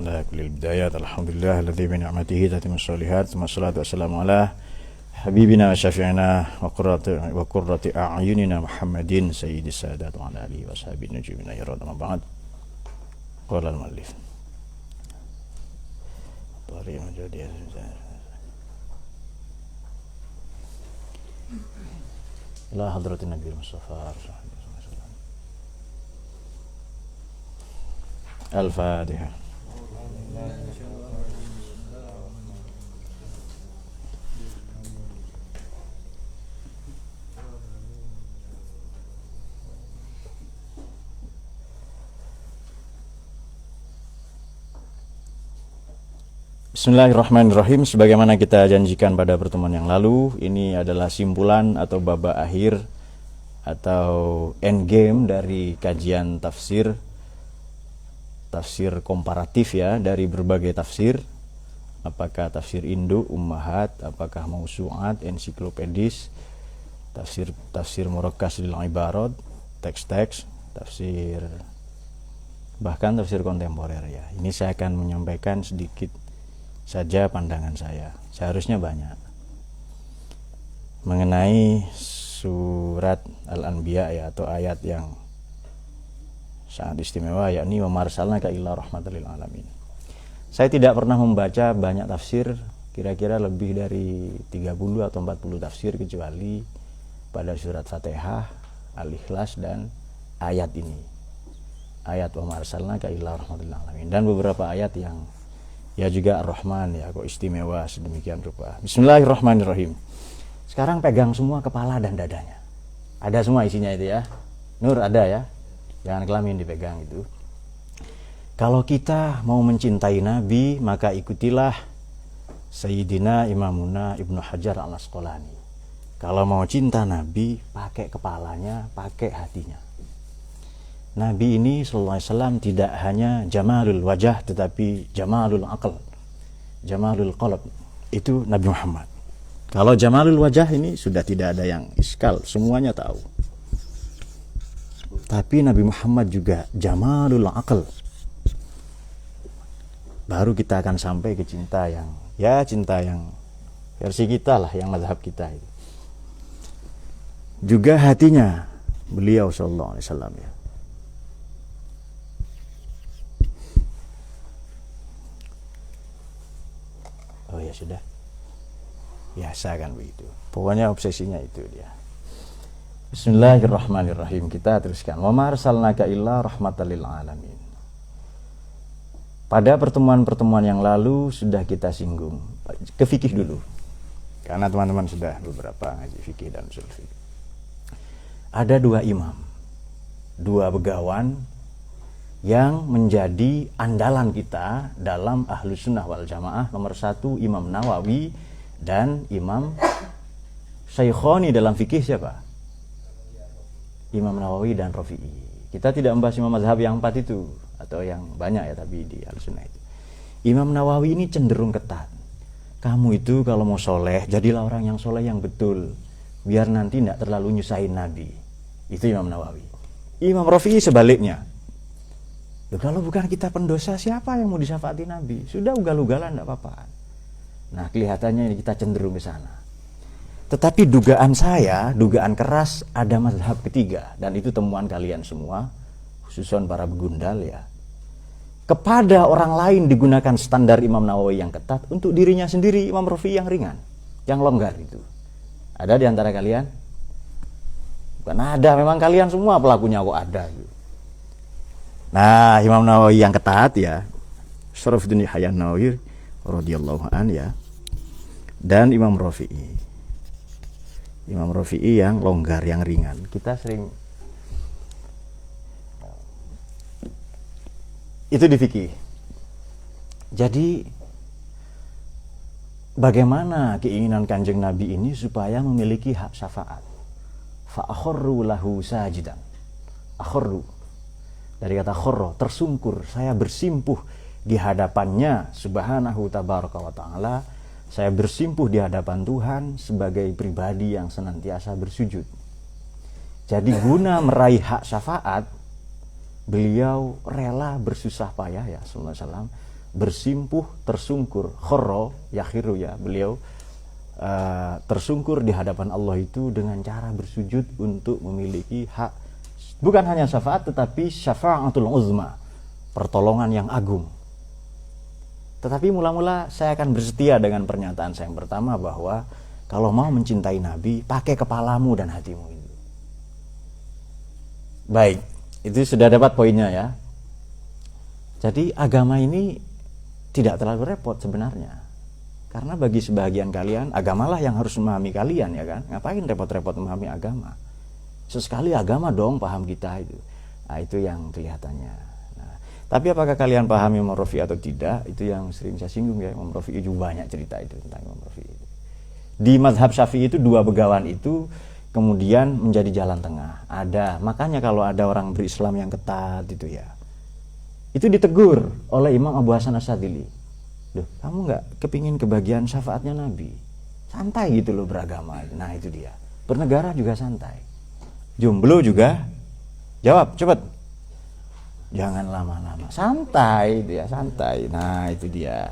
على كل البدايات الحمد لله الذي بنعمته تتم الصالحات ثم الصلاة والسلام على حبيبنا وشفيعنا وقرة أعيننا محمد سيد السادات وعلى آله وصحبه نجيبنا يا رب. بعد قال المؤلف إلى حضرة النبي المصطفى الفاتحة. Bismillahirrahmanirrahim. Sebagaimana kita janjikan pada pertemuan yang lalu, ini adalah simpulan atau babak akhir atau endgame dari kajian tafsir komparatif ya, dari berbagai tafsir. Apakah tafsir induk, ummahat, apakah mausu'at, ensiklopedis, tafsir murakkas lil ibarat, teks-teks, tafsir, bahkan tafsir kontemporer ya. Ini saya akan menyampaikan sedikit saja pandangan saya, seharusnya banyak, mengenai surat Al-Anbiya ya, atau ayat yang sangat istimewa, yakni wa ma arsalnaka illa rahmatan lil alamin. Saya tidak pernah membaca banyak tafsir, kira-kira lebih dari 30 atau 40 tafsir, kecuali pada surat Fatihah, Al-Ikhlas, dan ayat ini, ayat wa ma arsalnaka illa rahmatan lil alamin, dan beberapa ayat yang ya juga Ar-Rahman ya, kok istimewa sedemikian rupa. Bismillahirrahmanirrahim. Sekarang pegang semua kepala dan dadanya. Ada semua isinya itu ya. Nur ada ya. Jangan kelamin dipegang itu. Kalau kita mau mencintai Nabi, maka ikutilah Sayyidina Imamuna Ibnu Hajar Al-Asqalani. Kalau mau cinta Nabi, pakai kepalanya, pakai hatinya. Nabi ini sallallahu alaihi wasallam tidak hanya jamalul wajah, tetapi jamalul aql, jamalul qalb. Itu Nabi Muhammad. Kalau jamalul wajah ini sudah tidak ada yang iskal, semuanya tahu. Tapi Nabi Muhammad juga jamalul aql. Baru kita akan sampai ke cinta yang versi kita lah, yang mazhab kita itu. Juga hatinya beliau sallallahu alaihi wasallam ya. Oh ya sudah, biasa kan begitu. Pokoknya obsesinya itu dia. Bismillahirrahmanirrahim. Kita teruskan. Wa ma arsalnaka illa rahmatan lil alamin. Pada pertemuan-pertemuan yang lalu sudah kita singgung ke fikih dulu, karena teman-teman sudah beberapa ngaji fikih dan usul fikih. Ada dua imam, dua begawan yang menjadi andalan kita dalam Ahlus Sunnah wal Jamaah. Nomor satu Imam Nawawi dan Imam Syaikhoni. Dalam fikih siapa? Imam Nawawi dan Rafi'i. Kita tidak membahas imam mazhab yang 4 itu, atau yang banyak ya, tapi di Ahlus Sunnah itu Imam Nawawi ini cenderung ketat. Kamu itu kalau mau soleh, jadilah orang yang soleh yang betul, biar nanti tidak terlalu nyusahin Nabi. Itu Imam Nawawi. Imam Rafi'i sebaliknya. Loh, kalau bukan kita pendosa, siapa yang mau disyafaati Nabi? Sudah ugal-ugalan tidak apa-apa. Nah, kelihatannya kita cenderung ke sana. Tetapi dugaan saya, dugaan keras, ada mazhab ketiga, dan itu temuan kalian semua, khususnya para begundal ya. Kepada orang lain digunakan standar Imam Nawawi yang ketat, untuk dirinya sendiri Imam Rafi'i yang ringan, yang longgar itu. Ada di antara kalian? Bukan ada, memang kalian semua pelakunya kok ada gitu. Nah, Imam Nawawi yang ketat ya, Syarafuddin Yahya Nawawi radhiyallahu an ya, dan Imam Rafi'i. Imam Rafi'i yang longgar, yang ringan. Kita sering itu di fikih. Jadi bagaimana keinginan Kanjeng Nabi ini supaya memiliki hak syafaat? Fa akhru lahu sajidan. Akhru dari kata khorro, tersungkur, saya bersimpuh di hadapannya subhanahu tabaraka wa ta'ala. Saya bersimpuh di hadapan Tuhan sebagai pribadi yang senantiasa bersujud. Jadi guna meraih hak syafaat, beliau rela bersusah payah ya sallallahu alaihi wasallam bersimpuh, tersungkur, khorro, yakhiru ya, beliau tersungkur di hadapan Allah itu dengan cara bersujud untuk memiliki hak, bukan hanya syafaat tetapi syafa'atul uzma, pertolongan yang agung. Tetapi mula-mula saya akan bersetia dengan pernyataan saya yang pertama, bahwa kalau mau mencintai Nabi, pakai kepalamu dan hatimu itu. Baik, itu sudah dapat poinnya ya. Jadi agama ini tidak terlalu repot sebenarnya. Karena bagi sebagian kalian, agamalah yang harus memahami kalian, ya kan? Ngapain repot-repot memahami agama? Sesekali agama dong paham kita itu. Nah, itu yang kelihatannya. Nah, tapi apakah kalian pahami Imam Rafi'i atau tidak? Itu yang sering saya singgung ya. Imam Rafi'i juga banyak cerita itu tentang Imam Rafi'i. Di mazhab Syafi'i itu dua begawan itu kemudian menjadi jalan tengah. Ada, makanya kalau ada orang berislam yang ketat itu ya, itu ditegur oleh Imam Abu Hasan Asyadzili. Loh, kamu nggak kepingin kebagian syafaatnya Nabi? Santai gitu loh beragama. Nah itu dia. Bernegara juga santai. Jomblo juga jawab cepet. Jangan lama-lama. Santai dia, santai. Nah itu dia.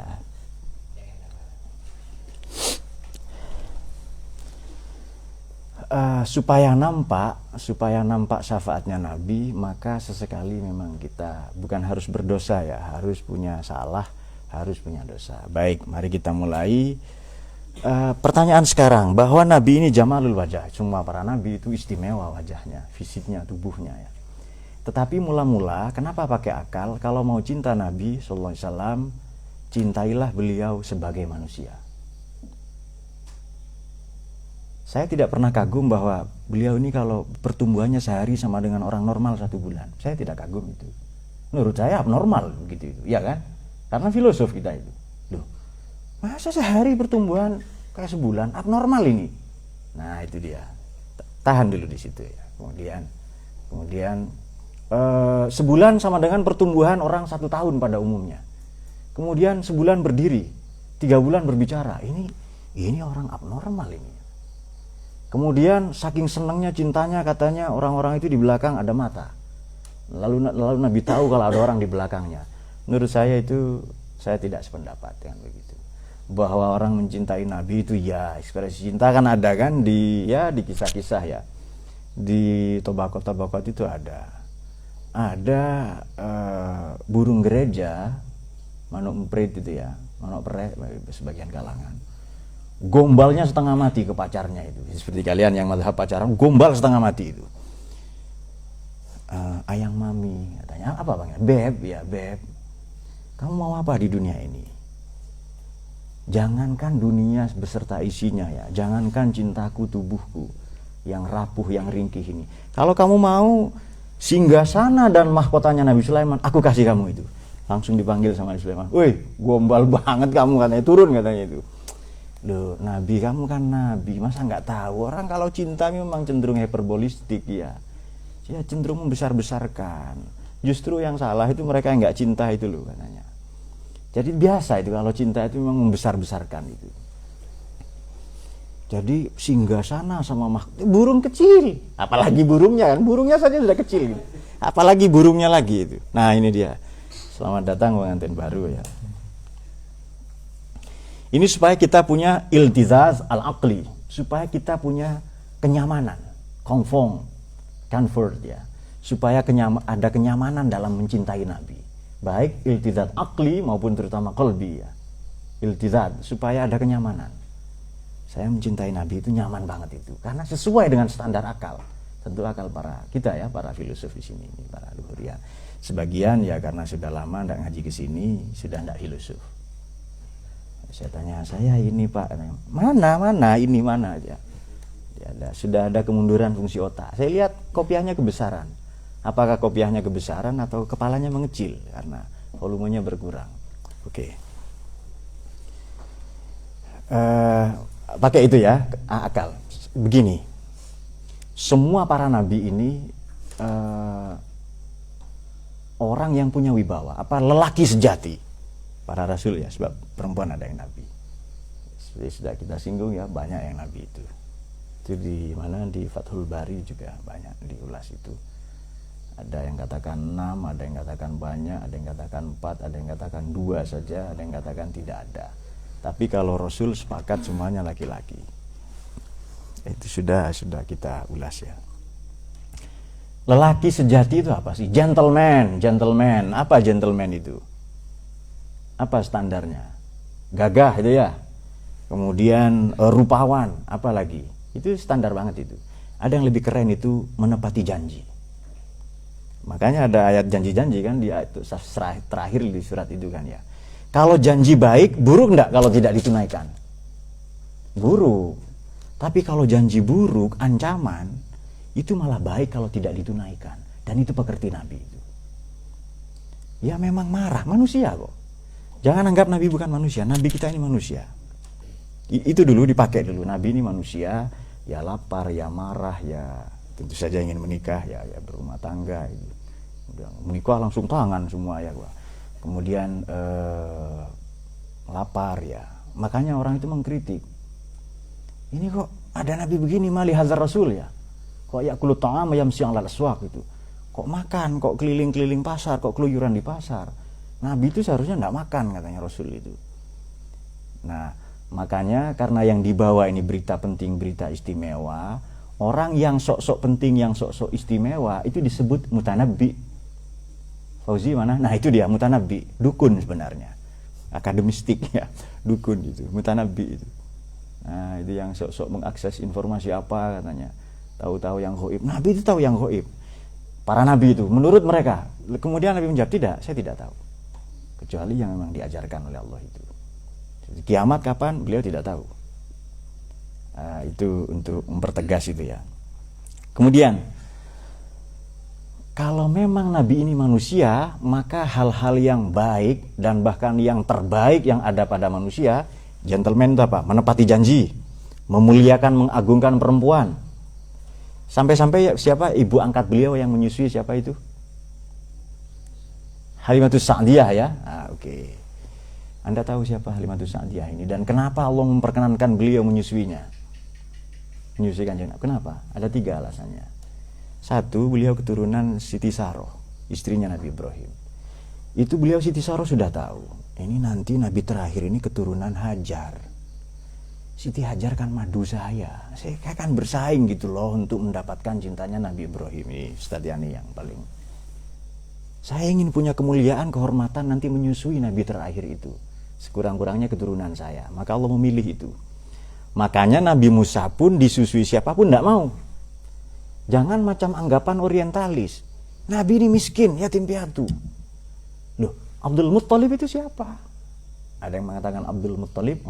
Supaya nampak syafaatnya Nabi, maka sesekali memang kita bukan harus berdosa ya, harus punya salah, harus punya dosa. Baik, mari kita mulai. Pertanyaan sekarang, bahwa Nabi ini jamalul wajah, semua para Nabi itu istimewa wajahnya, fisiknya, tubuhnya ya. Tetapi mula-mula kenapa pakai akal? Kalau mau cinta Nabi Sallallahu Alaihi Wasallam, cintailah beliau sebagai manusia. Saya tidak pernah kagum bahwa beliau ini kalau pertumbuhannya sehari sama dengan orang normal 1 bulan. Saya tidak kagum itu. Menurut saya abnormal begitu itu, ya kan? Karena filosof kita itu. Loh, masa sehari pertumbuhan kayak sebulan? Abnormal ini. Nah itu dia. Tahan dulu di situ ya. Kemudian sebulan sama dengan pertumbuhan orang 1 tahun pada umumnya. Kemudian sebulan berdiri, 3 bulan berbicara. Ini orang abnormal ini. Kemudian saking senangnya cintanya, katanya orang-orang itu di belakang ada mata. Lalu Nabi tahu kalau ada orang di belakangnya. Menurut saya itu, saya tidak sependapat dengan begitu. Bahwa orang mencintai Nabi itu ya, ekspresi cinta kan ada kan di kisah-kisah ya. Di tobakot itu ada burung gereja, manuk emprit itu ya, manuk perek sebagian kalangan. Gombalnya setengah mati ke pacarnya itu. Seperti kalian yang mazhab pacaran, gombal setengah mati itu. Ayang mami katanya, apa bang? Beb, ya beb. Kamu mau apa di dunia ini? Jangankan dunia beserta isinya ya, jangankan cintaku tubuhku yang rapuh, yang ringkih ini. Kalau kamu mau singgasana dan mahkotanya Nabi Sulaiman, aku kasih kamu itu. Langsung dipanggil sama Nabi Sulaiman. Woi, gombal banget kamu katanya, turun katanya itu. Loh, Nabi, kamu kan Nabi, masa nggak tahu? Orang kalau cinta memang cenderung hiperbolistik ya. Ya cenderung membesar-besarkan. Justru yang salah itu mereka yang nggak cinta itu loh katanya. Jadi biasa itu kalau cinta itu memang membesar-besarkan itu. Jadi singgasana sama burung kecil, apalagi burungnya kan, burungnya saja sudah kecil gitu. Apalagi burungnya lagi itu. Nah ini dia. Selamat datang pengantin baru ya. Ini supaya kita punya iltizaz al-aqli, supaya kita punya kenyamanan, comfort ya, supaya ada kenyamanan dalam mencintai Nabi, baik iltizaz aqli maupun terutama qalbi ya. Iltizaz supaya ada kenyamanan. Saya mencintai Nabi itu nyaman banget itu, karena sesuai dengan standar akal. Tentu akal para kita ya, para filosof di sini, para luhur ya. Sebagian ya karena sudah lama tidak ngaji ke sini, sudah tidak filosof. Saya tanya, saya ini Pak, mana ini mana aja. Ya, sudah ada kemunduran fungsi otak. Saya lihat kopiahnya kebesaran. Apakah kopiahnya kebesaran atau kepalanya mengecil karena volumenya berkurang? Oke. Pakai itu ya, akal. Begini, semua para nabi ini orang yang punya wibawa, lelaki sejati. Para rasul ya, sebab perempuan ada yang nabi. Seperti sudah kita singgung ya, banyak yang nabi itu. Itu di mana, di Fathul Bari juga banyak diulas itu. Ada yang katakan 6, ada yang katakan banyak, ada yang katakan 4, ada yang katakan 2 saja, ada yang katakan tidak ada. Tapi kalau Rasul sepakat semuanya laki-laki. Itu sudah kita ulas ya. Lelaki sejati itu apa sih? Gentleman. Apa gentleman itu? Apa standarnya? Gagah itu ya. Kemudian rupawan, apa lagi? Itu standar banget itu. Ada yang lebih keren itu menepati janji. Makanya ada ayat janji-janji kan di ayat terakhir di surat itu kan ya. Kalau janji baik, buruk enggak kalau tidak ditunaikan? Buruk. Tapi kalau janji buruk, ancaman, itu malah baik kalau tidak ditunaikan. Dan itu pekerti Nabi itu. Ya memang marah, manusia kok. Jangan anggap Nabi bukan manusia, Nabi kita ini manusia. Itu dulu dipakai dulu, Nabi ini manusia, ya lapar, ya marah, ya tentu saja ingin menikah, ya berumah tangga. Udah menikah langsung tangan semua ya gua. Kemudian lapar ya. Makanya orang itu mengkritik. Ini kok ada Nabi begini mali hazar Rasul ya. Kok yakulu ta'am yamsi 'alal aswaq itu. Kok makan, kok keliling-keliling pasar, kok keluyuran di pasar. Nabi itu seharusnya enggak makan katanya Rasul itu. Nah, makanya karena yang dibawa ini berita penting, berita istimewa, orang yang sok-sok penting, yang sok-sok istimewa itu disebut mutanabbi. Fauzi mana? Nah itu dia mutanabbi, dukun sebenarnya, akademistik ya, dukun itu, mutanabbi itu. Nah itu yang sok-sok mengakses informasi apa katanya, tahu-tahu yang ghaib. Nabi itu tahu yang ghaib, para nabi itu, menurut mereka. Kemudian Nabi menjawab tidak, saya tidak tahu, kecuali yang memang diajarkan oleh Allah itu. Jadi, kiamat kapan beliau tidak tahu. Itu untuk mempertegas itu ya. Kemudian kalau memang Nabi ini manusia, maka hal-hal yang baik dan bahkan yang terbaik yang ada pada manusia, gentleman itu apa? Menepati janji, memuliakan, mengagungkan perempuan. Sampai-sampai siapa? Ibu angkat beliau yang menyusui siapa itu? Halimatus Sa'diyah ya. Oke. Anda tahu siapa Halimatus Sa'diyah ini dan kenapa Allah memperkenankan beliau menyusuinya? Menyusuikan jenab. Kenapa? Ada 3 alasannya. 1, beliau keturunan Siti Saroh, istrinya Nabi Ibrahim. Itu beliau Siti Saroh sudah tahu. Ini nanti Nabi terakhir ini keturunan Hajar. Siti Hajar kan madu saya akan bersaing gitu loh untuk mendapatkan cintanya Nabi Ibrahim. Ini Ustadz Yani yang paling. Saya ingin punya kemuliaan, kehormatan nanti menyusui Nabi terakhir itu. Sekurang-kurangnya keturunan saya. Maka Allah memilih itu. Makanya Nabi Musa pun disusui siapapun tidak mau. Jangan macam anggapan orientalis. Nabi ini miskin, yatim piatu. Loh, Abdul Muttalib itu siapa? Ada yang mengatakan Abdul Muttalib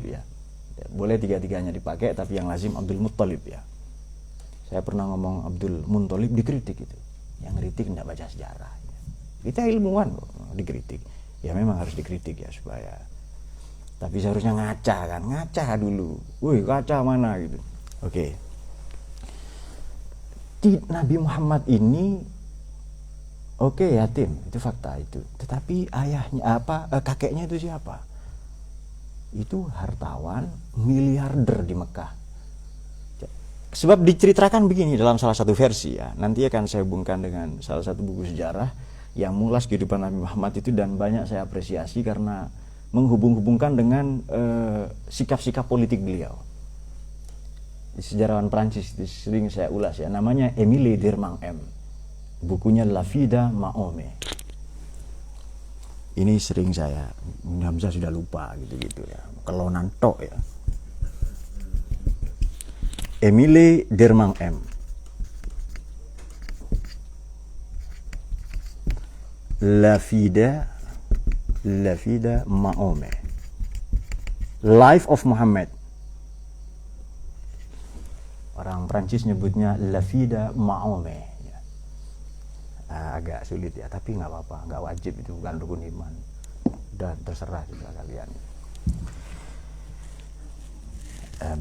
ya. Boleh 3-tiganya dipakai, tapi yang lazim Abdul Muttalib ya. Saya pernah ngomong Abdul Muttalib dikritik itu. Yang kritik tidak baca sejarah. Kita ilmuwan kok, dikritik. Ya memang harus dikritik ya supaya. Tapi seharusnya ngaca dulu. Wih, ngaca mana gitu. Oke. Nabi Muhammad ini yatim, itu fakta itu. Tetapi ayahnya kakeknya itu siapa? Itu hartawan miliarder di Mekah. Sebab diceritakan begini dalam salah satu versi ya. Nanti akan saya hubungkan dengan salah satu buku sejarah yang mengulas kehidupan Nabi Muhammad itu dan banyak saya apresiasi karena menghubung-hubungkan dengan sikap-sikap politik beliau. Sejarawan Prancis sering saya ulas ya, namanya Émile Dermang M. Bukunya La Vida Maome. Ini sering saya, Hamzah sudah lupa gitu-gitu ya, kelonan tok ya. Émile Dermang M. La Vida Maome. Life of Muhammad. Orang Prancis nyebutnya La Vida Maome ya. Agak sulit ya, tapi nggak apa-apa, nggak wajib, itu bukan rukun iman. Udah terserah juga kalian.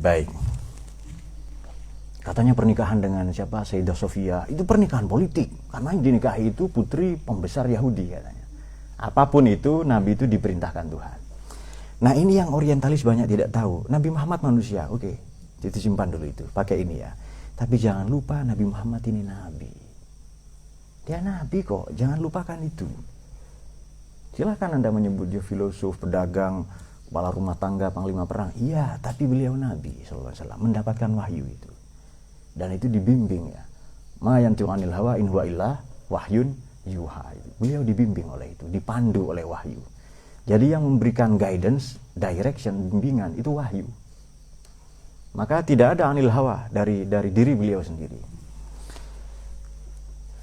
Baik. Katanya pernikahan dengan siapa? Sayyidah Sofia itu pernikahan politik karena yang dinikahi itu putri pembesar Yahudi katanya. Apapun itu, Nabi itu diperintahkan Tuhan. Nah ini yang orientalis banyak tidak tahu. Nabi Muhammad manusia, oke. Jadi simpan dulu itu, pakai ini ya. Tapi jangan lupa Nabi Muhammad ini Nabi. Dia nabi kok, jangan lupakan itu. Silahkan Anda menyebut dia filosof, pedagang, kepala rumah tangga, panglima perang. Iya, tapi beliau nabi SAW mendapatkan wahyu itu. Dan itu dibimbing ya. Ma yantiqu anil hawa in huwa illa wahyun yuha. Beliau dibimbing oleh itu, dipandu oleh wahyu. Jadi yang memberikan guidance, direction, bimbingan itu wahyu. Maka tidak ada anil hawa dari diri beliau sendiri.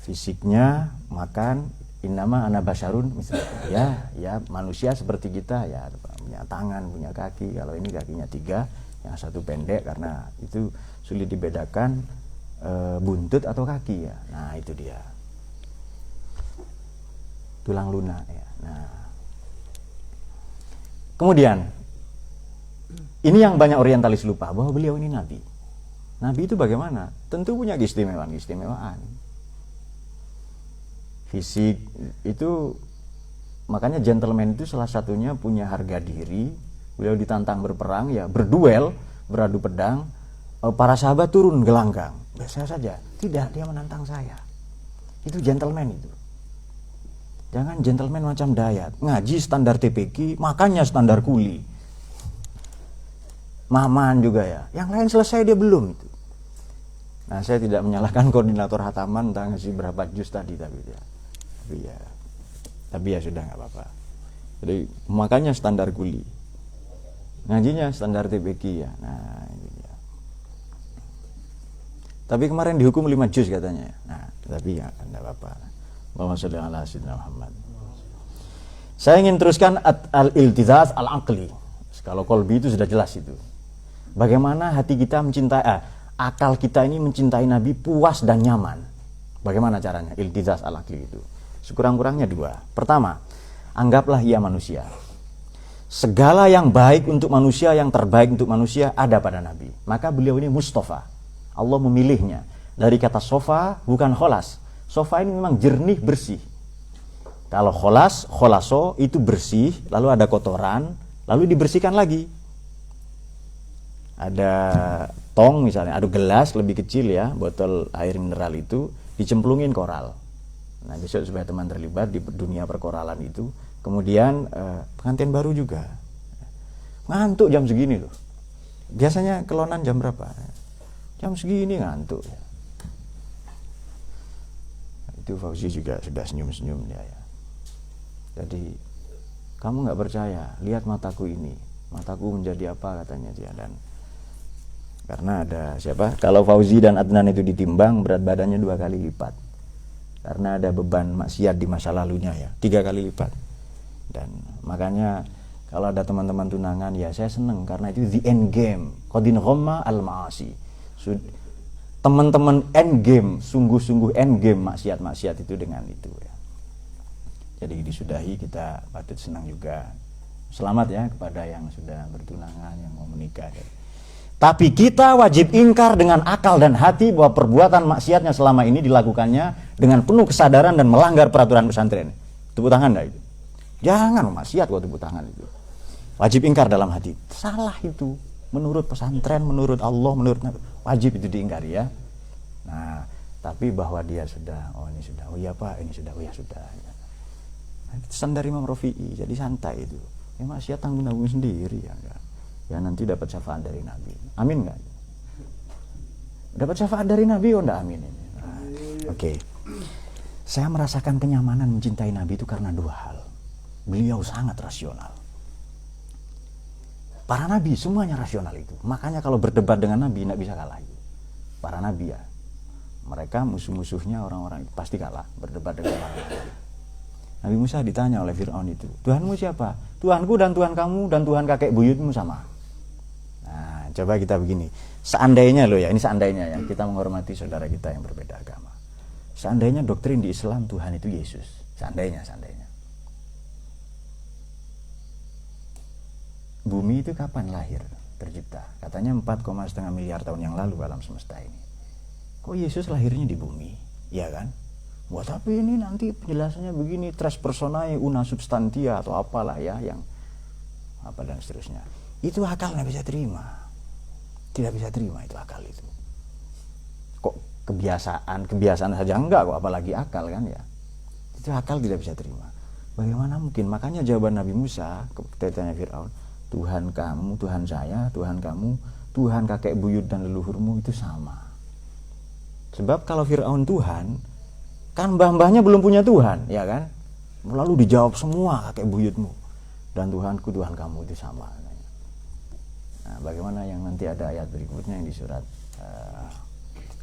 Fisiknya makan, innama ana basyarun misalnya. Ya manusia seperti kita ya, punya tangan, punya kaki. Kalau ini kakinya 3, yang satu pendek karena itu sulit dibedakan buntut atau kaki ya. Nah, itu dia. Tulang lunak ya. Nah. Kemudian ini yang banyak orientalis lupa, bahwa beliau ini nabi. Nabi itu bagaimana? Tentu punya keistimewaan. Fisik itu, makanya gentleman itu salah satunya punya harga diri. Beliau ditantang berperang ya, berduel, beradu pedang. Para sahabat turun gelanggang. Biasa saja. Tidak, dia menantang saya. Itu gentleman itu. Jangan gentleman macam Dayat. Ngaji standar TPQ, makannya standar kuli. Maman juga ya. Yang lain selesai dia belum itu. Nah, saya tidak menyalahkan koordinator hataman tentang ngasih berapa juz tadi tapi ya sudah nggak apa-apa. Jadi makanya standar kuli, ngajinya standar TPQ ya. Nah ini dia. Tapi kemarin dihukum 5 juz katanya. Nah tapi ya nggak apa-apa. Allahumma sholli ala sayyidina Muhammad. Saya ingin teruskan al-iltizaz al-aqli. Kalau qalbi itu sudah jelas itu. Bagaimana hati kita mencintai, akal kita ini mencintai Nabi puas dan nyaman. Bagaimana caranya? Iltizaz al-aqli itu. Sekurang-kurangnya 2. Pertama, anggaplah ia manusia. Segala yang baik untuk manusia, yang terbaik untuk manusia ada pada Nabi. Maka beliau ini Mustafa. Allah memilihnya. Dari kata sofa bukan kholas. Sofa ini memang jernih, bersih. Kalau kholas, kholaso itu bersih, lalu ada kotoran, lalu dibersihkan lagi. Ada tong misalnya, ada gelas lebih kecil ya, botol air mineral itu, dicemplungin koral. Nah besok supaya teman terlibat di dunia perkoralan itu. Kemudian pengantin baru juga ngantuk jam segini loh. Biasanya kelonan jam berapa? Jam segini ngantuk ya. Itu Fauzi juga sudah senyum-senyum dia ya. Jadi kamu nggak percaya, lihat mataku ini, mataku menjadi apa katanya dia. Dan karena ada siapa? Kalau Fauzi dan Adnan itu ditimbang, berat badannya 2 kali lipat. Karena ada beban maksiat di masa lalunya ya, 3 kali lipat. Dan makanya kalau ada teman-teman tunangan ya saya seneng, karena itu the end game. Qadin ghamma al-ma'asi. Teman-teman end game, sungguh-sungguh end game maksiat-maksiat itu dengan itu ya. Jadi disudahi, kita patut senang juga. Selamat ya kepada yang sudah bertunangan, yang mau menikah ya. Tapi kita wajib ingkar dengan akal dan hati bahwa perbuatan maksiatnya selama ini dilakukannya dengan penuh kesadaran dan melanggar peraturan pesantren. Tepuk tangan enggak itu? Jangan maksiat kok tepuk tangan itu. Wajib ingkar dalam hati. Salah itu. Menurut pesantren, menurut Allah, menurut Nabi, wajib itu diingkari ya. Nah, tapi bahwa dia sudah, oh ini sudah, oh iya Pak, ini sudah, oh ya sudah. Pesan dari Imam Rafi'i, jadi santai itu. Ya maksiat tanggung-tanggung sendiri ya enggak. Ya nanti dapat syafaat dari Nabi. Amin nggak? Dapat syafaat dari Nabi, oh enggak amin ini. Nah, Oke. Saya merasakan kenyamanan mencintai Nabi itu karena 2 hal. Beliau sangat rasional. Para Nabi semuanya rasional itu. Makanya kalau berdebat dengan Nabi nggak bisa kalah itu. Para Nabi ya. Mereka musuh-musuhnya orang-orang pasti kalah berdebat dengan para Nabi. Nabi Musa ditanya oleh Fir'aun itu, Tuhanmu siapa? Tuhanku dan Tuhan kamu dan Tuhan kakek buyutmu sama. Nah, coba kita begini. Seandainya loh ya, ini seandainya ya, kita menghormati saudara kita yang berbeda agama. Seandainya doktrin di Islam Tuhan itu Yesus. Seandainya. Bumi itu kapan lahir, tercipta? Katanya 4,5 miliar tahun yang lalu alam semesta ini. Kok Yesus lahirnya di bumi? Ya kan? Wah, tapi ini nanti penjelasannya begini, tres personae una substantia atau apalah ya, yang apa dan seterusnya. Itu akal nggak bisa terima. Tidak bisa terima itu akal itu. Kok kebiasaan saja enggak kok, apalagi akal kan ya. Itu akal tidak bisa terima. Bagaimana mungkin? Makanya jawaban Nabi Musa ketika tanya Fir'aun, Tuhan kamu, Tuhan saya, Tuhan kamu, Tuhan kakek buyut dan leluhurmu itu sama. Sebab kalau Fir'aun Tuhan, kan mbah-mbahnya belum punya Tuhan, ya kan? Lalu dijawab semua kakek buyutmu dan Tuhanku, Tuhan kamu itu sama. Nah, bagaimana yang nanti ada ayat berikutnya yang di surat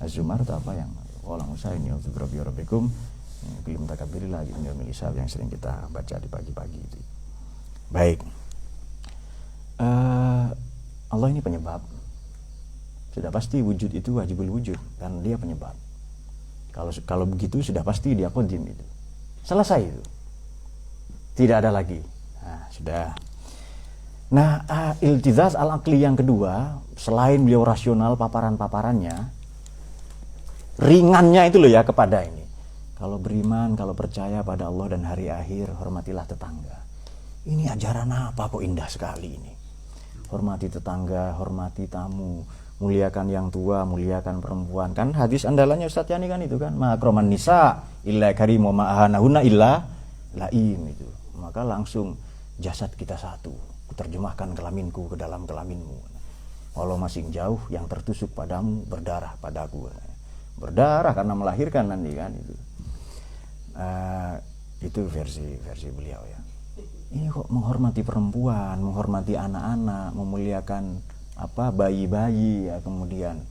Az-Zumar atau apa yang Allah Musa ini rabbikum belum takabiri lagi hisab yang sering kita baca di pagi-pagi itu. Baik. Allah ini penyebab. Sudah pasti wujud itu wajibul wujud dan dia penyebab. Kalau begitu sudah pasti dia qadim itu. Selesai itu. Tidak ada lagi. Nah, sudah. Nah, iltizaz al-aqli yang kedua, selain beliau rasional paparan-paparannya, ringannya itu loh ya kepada ini. Kalau beriman, kalau percaya pada Allah dan hari akhir, hormatilah tetangga. Ini ajaran apa kok indah sekali ini. Hormati tetangga, hormati tamu, muliakan yang tua, muliakan perempuan. Kan hadis andalannya Ustaz Yani kan itu kan, ma'akroman nisa illa karimu ma'ahanahuna illa laim itu. Maka langsung jasad kita satu, kuterjemahkan kelaminku ke dalam kelaminmu. Walau masih jauh, yang tertusuk padamu berdarah padaku. Berdarah karena melahirkan nanti kan itu. Itu versi beliau ya. Ini kok menghormati perempuan, menghormati anak-anak, memuliakan bayi-bayi ya, kemudian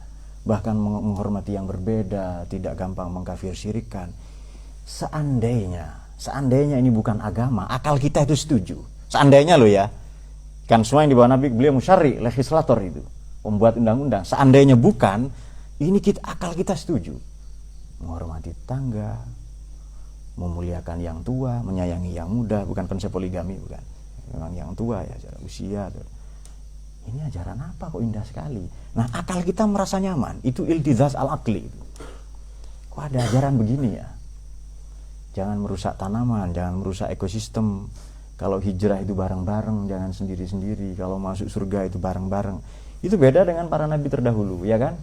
bahkan menghormati yang berbeda, tidak gampang mengkafir syirikan. Seandainya ini bukan agama, akal kita itu setuju. Seandainya loh ya. Kan semua yang di bawah Nabi beliau musyarri, legislator itu, pembuat undang-undang. Seandainya bukan, ini akal kita setuju. Menghormati tetangga, memuliakan yang tua, menyayangi yang muda, bukan konsep poligami, bukan. Memang yang tua ya, secara usia. Ini ajaran apa kok indah sekali. Nah, akal kita merasa nyaman. Itu iltizaz al-aqli. Kok ada ajaran begini ya? Jangan merusak tanaman, jangan merusak ekosistem. Kalau hijrah itu bareng-bareng, jangan sendiri-sendiri. Kalau masuk surga itu bareng-bareng. Itu beda dengan para nabi terdahulu, ya kan?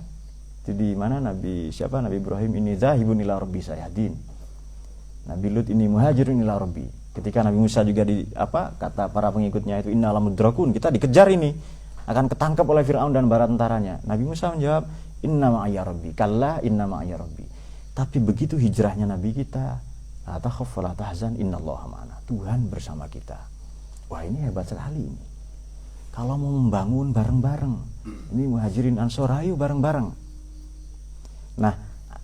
Itu di mana Nabi Ibrahim ini zahibun ila rabbi sayahdin. Nabi Lut ini muhajirun ila rabbi. Ketika Nabi Musa juga kata para pengikutnya itu inna lamudrakun, kita dikejar ini, akan ketangkap oleh Fir'aun dan bala tentaranya. Nabi Musa menjawab, inna ma'aya rabbi, kalla inna ma'aya rabbi. Tapi begitu hijrahnya Nabi kita, la takhaf wa la tahzan innallaha ma'ana. Tuhan bersama kita. Wah, ini hebat sekali ini. Kalau mau membangun bareng-bareng, ini muhajirin ansor, ayo bareng-bareng. Nah,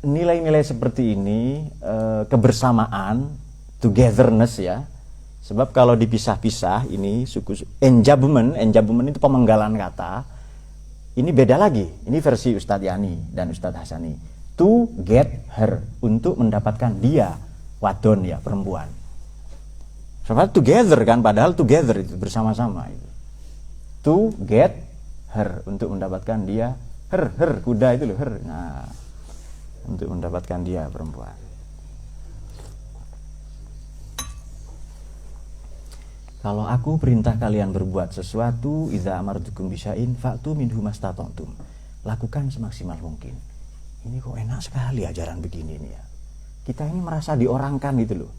nilai-nilai seperti ini, kebersamaan, togetherness ya. Sebab kalau dipisah-pisah ini enjabment itu pemenggalan kata. Ini beda lagi. Ini versi Ustadz Yani dan Ustadz Hasani. To get her, untuk mendapatkan dia, wadon ya, perempuan. Sebab together kan, padahal together itu bersama-sama itu. To get her, untuk mendapatkan dia, her kuda itu loh, her. Nah, untuk mendapatkan dia perempuan. Kalau aku perintah kalian berbuat sesuatu, idza amartukum bisya'in fa'tu minhu mastata'tum. Lakukan semaksimal mungkin. Ini kok enak sekali ajaran begini nih ya. Kita ini merasa diorangkan gitu loh.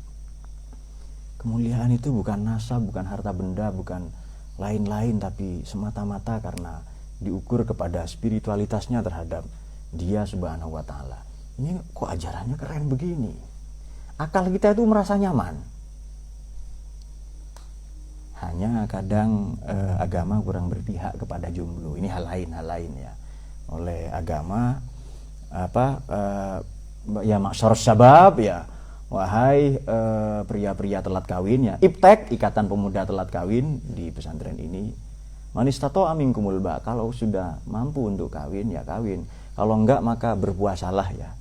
Kemuliaan itu bukan nasab, bukan harta benda, bukan lain-lain, tapi semata-mata karena diukur kepada spiritualitasnya terhadap Dia Subhanahu wa taala. Ini kok ajarannya keren begini. Akal kita itu merasa nyaman. Hanya kadang agama kurang berpihak kepada jomblo. Ini hal lain ya. Oleh agama ya masyar syabab ya, wahai pria-pria telat kawin ya, iptek, ikatan pemuda telat kawin di pesantren ini, manistato aminkumul ba, kalau sudah mampu untuk kawin ya kawin, kalau enggak maka berpuasalah ya.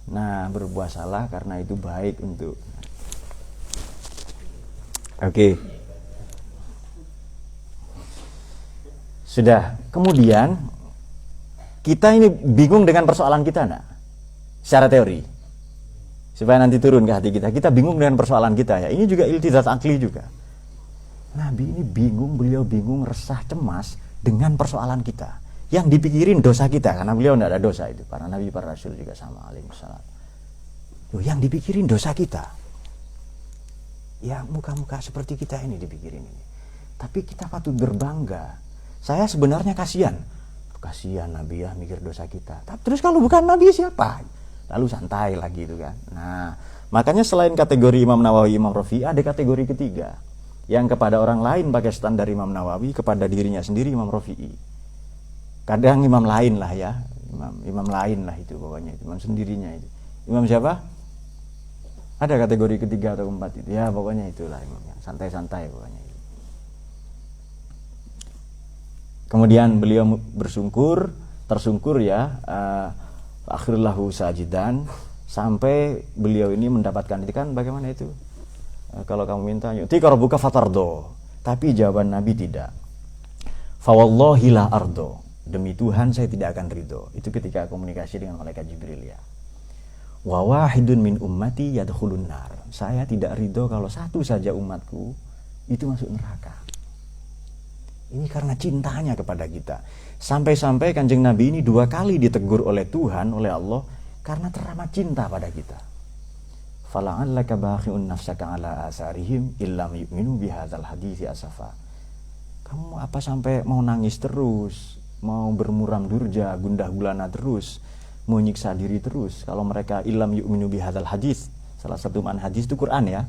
Nah, berpuasalah karena itu baik untuk Oke. Sudah. Kemudian kita ini bingung dengan persoalan kita enggak? Secara teori. Supaya nanti turun ke hati kita. Kita bingung dengan persoalan kita ya. Ini juga iltizaz akli juga. Nabi ini bingung, beliau bingung, resah, cemas dengan persoalan kita. Yang dipikirin dosa kita, karena beliau tidak ada dosa itu. Para nabi, para rasul juga sama alaihissalam. Yang dipikirin dosa kita. Ya muka-muka seperti kita ini dipikirin ini. Tapi kita patut berbangga. Saya sebenarnya kasihan nabi ya mikir dosa kita. Tapi terus kalau bukan nabi siapa? Lalu santai lagi itu kan. Nah, makanya selain kategori Imam Nawawi, Imam Rafi'i, ada kategori ketiga. Yang kepada orang lain pakai standar Imam Nawawi, kepada dirinya sendiri Imam Rafi'i. Kadang imam lain lah ya, imam lain lah itu pokoknya, imam sendirinya itu. Imam siapa? Ada kategori ketiga atau keempat itu. Ya pokoknya itulah imamnya, santai-santai pokoknya. Kemudian beliau tersungkur ya, akhirlahu sajidan, sampai beliau ini mendapatkan itu kan bagaimana itu? Kalau kamu minta, yu'tika rabbuka fatardo, tapi jawaban Nabi tidak. Fawallahi la ardo. Demi Tuhan saya tidak akan ridho. Itu ketika komunikasi dengan malaikat Jibril ya. Wa wahidun min ummati yadkhulun nar. Saya tidak ridho kalau satu saja umatku itu masuk neraka. Ini karena cintanya kepada kita. Sampai-sampai Kanjeng Nabi ini 2 kali ditegur oleh Tuhan, oleh Allah, karena teramat cinta pada kita. Fala'allaka bakhi'un nafsaka ala asarihim illam yu'minu bihadzal hadithi asafa. Kamu apa sampai mau nangis terus? Mau bermuram durja, gundah gulana terus, mau nyiksa diri terus, kalau mereka ilam yu'minu bihadzal hadis. Salah satu makna hadis itu Quran ya.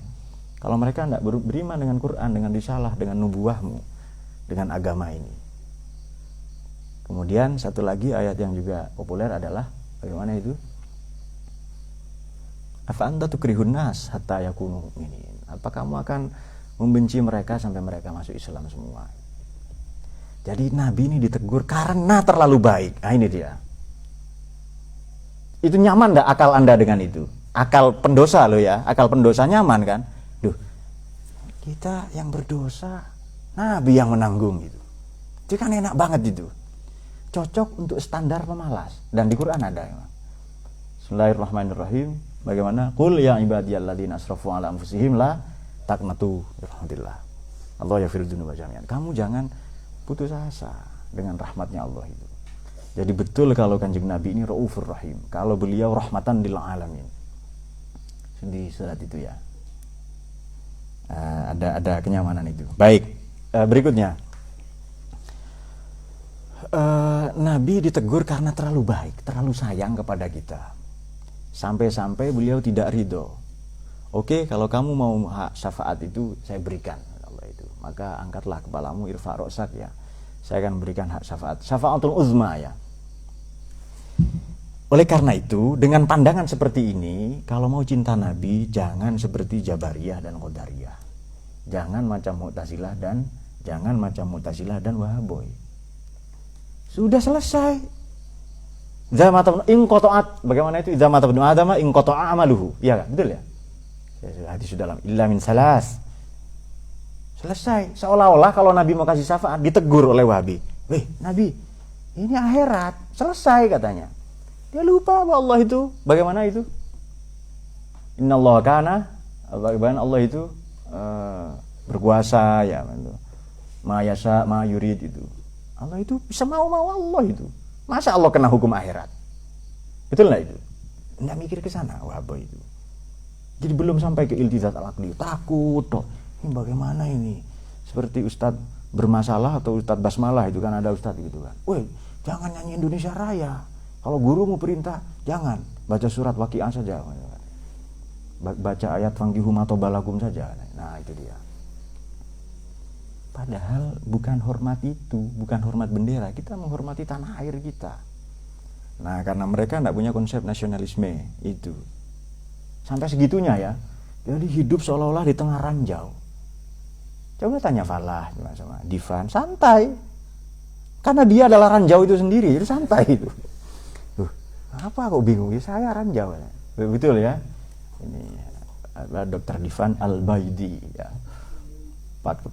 Kalau mereka tidak beriman dengan Quran, dengan risalah, dengan nubuahmu, dengan agama ini. Kemudian satu lagi ayat yang juga populer adalah bagaimana itu? Afa anta tukrihun nas hatta yakunu mu'minin. Apa kamu akan membenci mereka sampai mereka masuk Islam semua? Jadi Nabi ini ditegur karena terlalu baik. Nah ini dia. Itu nyaman enggak akal Anda dengan itu? Akal pendosa loh ya. Akal pendosa nyaman kan? Duh, kita yang berdosa, Nabi yang menanggung gitu. Itu kan enak banget itu. Cocok untuk standar pemalas. Dan di Quran ada. Bismillahirrahmanirrahim. Bagaimana? Qul ya ibadiyalladzina asrafu ala anfusihim la taqnatu rahmatillah. Allah yaghfiru dzunuba jami'an. Kamu jangan putus asa dengan rahmatnya Allah itu. Jadi betul kalau Kanjeng Nabi ini Raufur Rahim. Kalau beliau rahmatan lil alamin. Di surat itu ya. Ada kenyamanan itu. Baik, berikutnya. Nabi ditegur karena terlalu baik, terlalu sayang kepada kita. Sampai-sampai beliau tidak ridho. Oke, kalau kamu mau hak syafaat itu saya berikan Allah itu. Maka angkatlah kepalamu, irfa' ra'sak ya. Saya akan berikan hak syafaat. Syafaatul uzma ya. Oleh karena itu, dengan pandangan seperti ini, kalau mau cinta Nabi, jangan seperti Jabariyah dan Qadariyah. Jangan macam Mu'tazilah dan Wahaboy. Sudah selesai. Inqata'at. Bagaimana itu? Idza mata ibnu Adam inqata'a amaluhu. Iya kan? Betul ya? Hadis sudah dalam illa min salas. Selesai. Seolah-olah kalau Nabi mau kasih syafaat ditegur oleh Wahabi. Weh, Nabi, ini akhirat. Selesai katanya. Dia lupa bahwa Allah itu bagaimana itu? Innallaha kana, bagaimana Allah itu berkuasa ya, ma yasha ma yurid itu. Allah itu bisa mau Allah itu. Masa Allah kena hukum akhirat? Betul enggak itu? Enggak mikir ke sana Wahabi itu. Jadi belum sampai ke iltizat al-aqli, takut toh. Ini bagaimana ini? Seperti ustadz bermasalah atau ustadz basmalah itu kan ada ustadz gitu kan. Woi, jangan nyanyi Indonesia Raya. Kalau guru mau perintah, jangan baca surat Waqiah saja. Baca ayat fangkihu matobalakum saja. Nah, itu dia. Padahal bukan hormat itu, bukan hormat bendera. Kita menghormati tanah air kita. Nah, karena mereka tidak punya konsep nasionalisme itu. Sampai segitunya ya. Jadi hidup seolah-olah di tengah ranjau. Coba tanya Falah sama Divan, santai. Karena dia adalah ranjau itu sendiri, jadi santai itu. Apa kok bingung? Ya saya ranjau. Betul ya. Ini Dr. Divan Al-Baidi ya.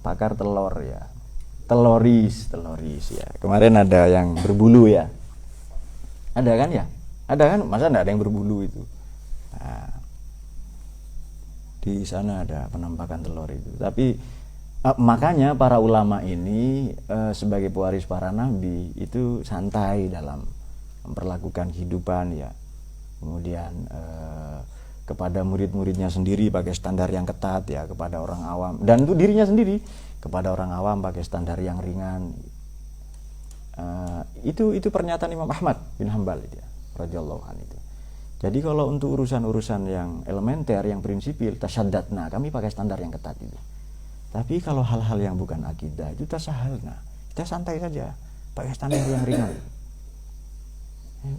Pakar telur ya. Teloris ya. Kemarin ada yang berbulu ya. Ada kan ya? Ada kan? Masa enggak ada yang berbulu itu? Nah, di sana ada penampakan telur itu. Tapi Makanya para ulama ini sebagai pewaris para nabi itu santai dalam memperlakukan kehidupan ya. Kemudian kepada murid-muridnya sendiri pakai standar yang ketat ya, kepada orang awam dan untuk dirinya sendiri kepada orang awam pakai standar yang ringan. Itu pernyataan Imam Ahmad bin Hambal itu ya, radhiyallahu anhu itu. Jadi kalau untuk urusan-urusan yang elementer, yang prinsipil, tasyaddatna, kami pakai standar yang ketat itu. Tapi kalau hal-hal yang bukan akidah itu tasahalna, kita santai saja, pakai standar yang ringan.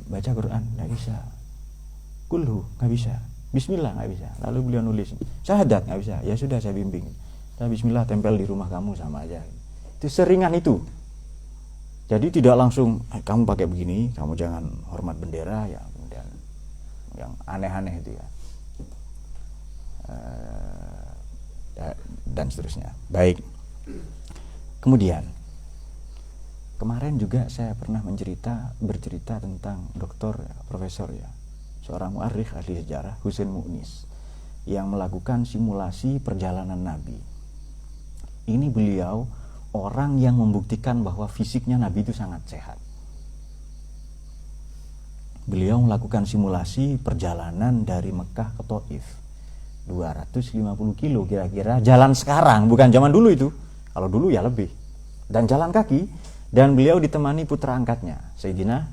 Baca Quran nggak bisa, kulhu nggak bisa, Bismillah nggak bisa. Lalu beliau nulis syahadat nggak bisa, ya sudah saya bimbing. Bismillah tempel di rumah kamu sama aja. Itu seringan itu. Jadi tidak langsung kamu pakai begini, kamu jangan hormat bendera ya, kemudian yang aneh-aneh itu ya. Dan seterusnya. Baik. Kemudian kemarin juga saya pernah bercerita tentang doktor ya, profesor ya, seorang mu'arrikh ahli sejarah Husain Mu'nis yang melakukan simulasi perjalanan Nabi. Ini beliau orang yang membuktikan bahwa fisiknya Nabi itu sangat sehat. Beliau melakukan simulasi perjalanan dari Mekah ke Taif 250 kilo kira-kira, jalan sekarang, bukan zaman dulu itu. Kalau dulu ya lebih. Dan jalan kaki, dan beliau ditemani putra angkatnya Sayyidina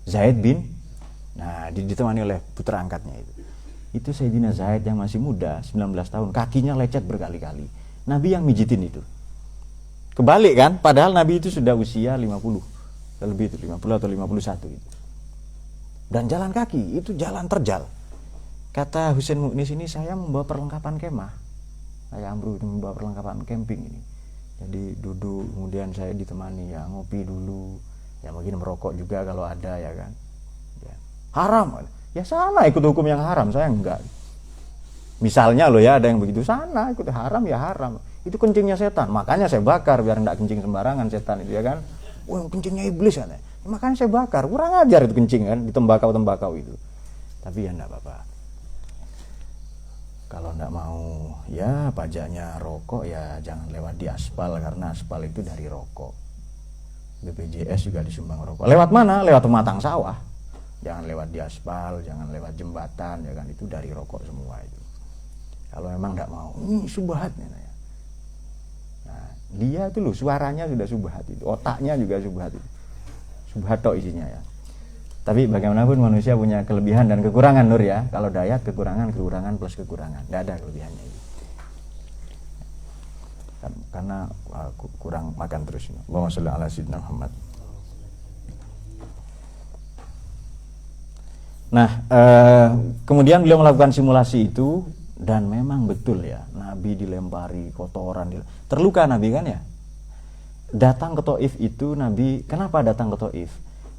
Zaid bin, ditemani oleh putra angkatnya itu Sayyidina Zaid yang masih muda, 19 tahun, kakinya lecet berkali-kali. Nabi yang mijitin itu. Kebalik kan, padahal Nabi itu sudah usia 50 lebih, itu 50 atau 51 itu. Dan jalan kaki itu jalan terjal. Kata Husain Mu'nis ini, saya membawa perlengkapan kemah, saya Amru membawa perlengkapan camping ini. Jadi duduk, kemudian saya ditemani ya ngopi dulu, ya mungkin merokok juga kalau ada ya kan. Ya. Haram, ya sana ikut hukum yang haram, saya enggak. Misalnya loh ya, ada yang begitu, sana ikut haram ya haram. Itu kencingnya setan, makanya saya bakar biar enggak kencing sembarangan setan itu ya kan. Wah, kencingnya iblis kan. Ya, makanya saya bakar, kurang ajar itu kencing kan di tembakau itu. Tapi ya enggak apa-apa. Kalau enggak mau ya pajaknya rokok ya jangan lewat di aspal, karena aspal itu dari rokok. BPJS juga disumbang rokok. Lewat mana? Lewat pematang sawah. Jangan lewat di aspal, jangan lewat jembatan ya kan, itu dari rokok semua itu. Kalau memang enggak mau, ini subhat nih. Nah, dia itu loh suaranya sudah subhat itu, otaknya juga subhat itu. Subhat tok isinya ya. Tapi bagaimanapun manusia punya kelebihan dan kekurangan Nur ya. Kalau Dayat kekurangan plus kekurangan, nggak ada kelebihannya itu. Karena kurang makan terus. Allahumma sholli ala sayyidina Muhammad. Nah, kemudian beliau melakukan simulasi itu dan memang betul ya, Nabi dilempari kotoran, terluka Nabi kan ya. Datang ke Taif itu Nabi, kenapa datang ke Taif?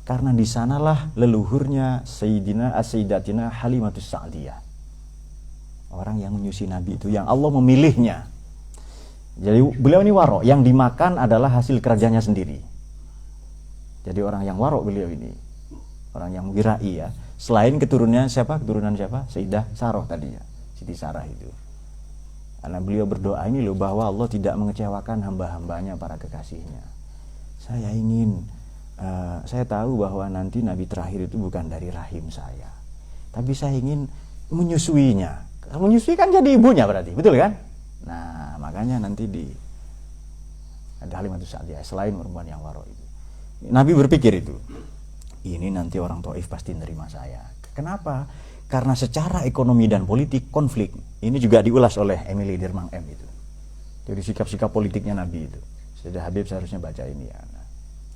Karena di sanalah leluhurnya Sayyidatina Halimatus Sa'diyah. Orang yang menyusui Nabi itu, yang Allah memilihnya. Jadi beliau ini warok, yang dimakan adalah hasil kerjanya sendiri. Jadi orang yang warok beliau ini, orang yang wirai ya. Selain keturunan siapa? Sayyidah Sarah tadi ya, Siti Sarah itu. Karena beliau berdoa ini loh, bahwa Allah tidak mengecewakan hamba-hambanya, para kekasihnya. Saya tahu bahwa nanti Nabi terakhir itu bukan dari rahim saya, tapi saya ingin menyusuinya. Menyusui kan jadi ibunya berarti, betul kan? Nah, makanya nanti ada Halimatus Sa'diyah selain perempuan yang waro itu. Nabi berpikir itu, ini nanti orang Taif pasti nerima saya. Kenapa? Karena secara ekonomi dan politik konflik. Ini juga diulas oleh Emily Dirmang M itu. Jadi sikap-sikap politiknya Nabi itu. Sudah Habib seharusnya baca ini ya.